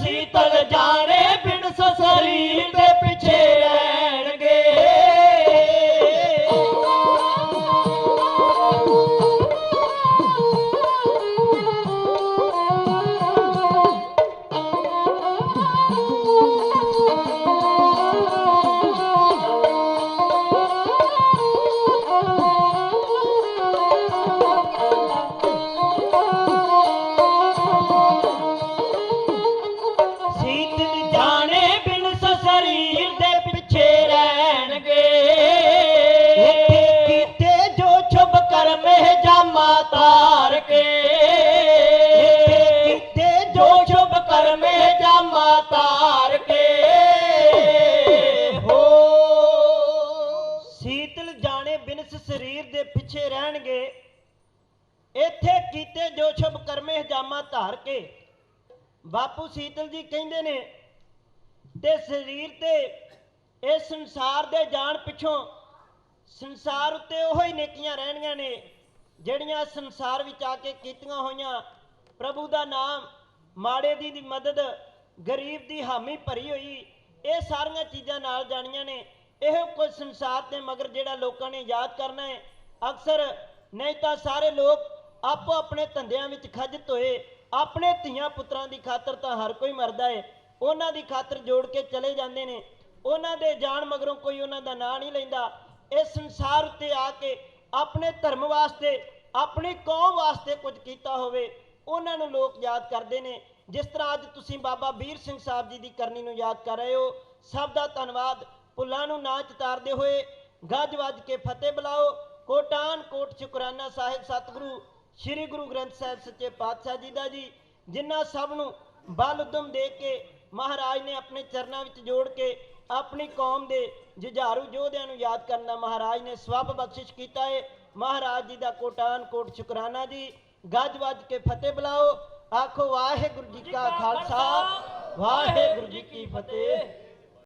ਸੀਤਲ ਜਾਣੇ ਬਿਨਸ ਸਰੀਰ ਦੇ ਪਿੱਛੇ ਰਹਿਣਗੇ। ਤਾਰ ਕੇ ਕੀਤੇ ਜੋ ਸ਼ੁਭ ਕਰਮੇ ਜਾਮਾ ਤਾਰ ਕੇ। ਹੋ ਸੀਤਲ ਜਾਣੇ ਬਿਨਸ ਸਰੀਰ ਦੇ ਪਿੱਛੇ ਰਹਿਣਗੇ। ਇੱਥੇ ਕੀਤੇ ਜੋ ਸ਼ੁਭ ਕਰਮੇ ਹਜਾਮਾ ਧਾਰ ਕੇ। ਬਾਪੂ ਸੀਤਲ ਜੀ ਕਹਿੰਦੇ ਨੇ ਤੇ ਸਰੀਰ ਤੇ ਇਸ ਸੰਸਾਰ ਦੇ ਜਾਣ ਪਿੱਛੋਂ ਸੰਸਾਰ ਉੱਤੇ ਉਹੋ ਹੀ ਨੇਕੀਆਂ ਰਹਿਣੀਆਂ ਨੇ ਜਿਹੜੀਆਂ ਸੰਸਾਰ ਵਿੱਚ ਆ ਕੇ ਕੀਤੀਆਂ ਹੋਈਆਂ। ਪ੍ਰਭੂ ਦਾ ਨਾਮ, ਮਾੜੇ ਦੀ ਮਦਦ, ਗਰੀਬ ਦੀ ਹਾਮੀ ਭਰੀ ਹੋਈ, ਇਹ ਸਾਰੀਆਂ ਚੀਜ਼ਾਂ ਨਾਲ ਜਾਣੀਆਂ ਨੇ। ਇਹੋ ਕੁਝ ਸੰਸਾਰ ਦੇ ਮਗਰ ਜਿਹੜਾ ਲੋਕਾਂ ਨੇ ਯਾਦ ਕਰਨਾ ਹੈ। ਅਕਸਰ ਨਹੀਂ ਤਾਂ ਸਾਰੇ ਲੋਕ ਆਪੋ ਆਪਣੇ ਧੰਦਿਆਂ ਵਿੱਚ ਖੱਜਤ ਹੋਏ ਆਪਣੇ ਧੀਆਂ ਪੁੱਤਰਾਂ ਦੀ ਖਾਤਰ ਤਾਂ ਹਰ ਕੋਈ ਮਰਦਾ ਹੈ, ਉਹਨਾਂ ਦੀ ਖਾਤਰ ਜੋੜ ਕੇ ਚਲੇ ਜਾਂਦੇ ਨੇ। ਉਹਨਾਂ ਦੇ ਜਾਣ ਮਗਰੋਂ ਕੋਈ ਉਹਨਾਂ ਦਾ ਨਾਂ ਨਹੀਂ ਲੈਂਦਾ। ਇਸ ਸੰਸਾਰ ਉੱਤੇ ਆ ਕੇ ਆਪਣੇ ਧਰਮ ਵਾਸਤੇ, ਆਪਣੀ ਕੌਮ ਵਾਸਤੇ ਕੁਝ ਕੀਤਾ ਹੋਵੇ ਉਹਨਾਂ ਨੂੰ ਲੋਕ ਯਾਦ ਕਰਦੇ ਨੇ। ਜਿਸ ਤਰ੍ਹਾਂ ਅੱਜ ਤੁਸੀਂ ਬਾਬਾ ਵੀਰ ਸਿੰਘ ਸਾਹਿਬ ਜੀ ਦੀ ਕਰਨੀ ਨੂੰ ਯਾਦ ਕਰ ਰਹੇ ਹੋ, ਸਭ ਦਾ ਧੰਨਵਾਦ। ਭੁੱਲਾਂ ਨੂੰ ਨਾ ਚਿਤਾਰਦੇ ਹੋਏ ਗੱਜ ਵੱਜ ਕੇ ਫਤਿਹ ਬੁਲਾਓ। ਕੋਟਾਨ ਕੋਟ ਸ਼ੁਕਰਾਨਾ ਸਾਹਿਬ ਸਤਿਗੁਰੂ ਸ੍ਰੀ ਗੁਰੂ ਗ੍ਰੰਥ ਸਾਹਿਬ ਸੱਚੇ ਪਾਤਸ਼ਾਹ ਜੀ ਦਾ ਜੀ, ਜਿਨ੍ਹਾਂ ਸਭ ਨੂੰ ਬਲ ਉਦਮ ਦੇ ਕੇ ਮਹਾਰਾਜ ਨੇ ਆਪਣੇ ਚਰਨਾਂ ਵਿੱਚ ਜੋੜ ਕੇ ਆਪਣੀ ਕੌਮ ਦੇ ਜੁਝਾਰੂ ਯੋਧਿਆਂ ਨੂੰ ਯਾਦ ਕਰਨ ਦਾ ਮਹਾਰਾਜ ਨੇ ਸਵੱਬ ਬਖਸ਼ਿਸ਼ ਕੀਤਾ ਹੈ। ਮਹਾਰਾਜ ਜੀ ਦਾ ਕੋਟਾਨ ਕੋਟ ਸ਼ੁਕਰਾਨਾ ਜੀ। ਗੱਜ ਵੱਜ ਕੇ ਫਤਿਹ ਬੁਲਾਓ। ਆਖੋ ਵਾਹਿਗੁਰੂ ਜੀ ਕਾ ਖਾਲਸਾ, ਵਾਹਿਗੁਰੂ ਜੀ ਕੀ ਫਤਿਹ।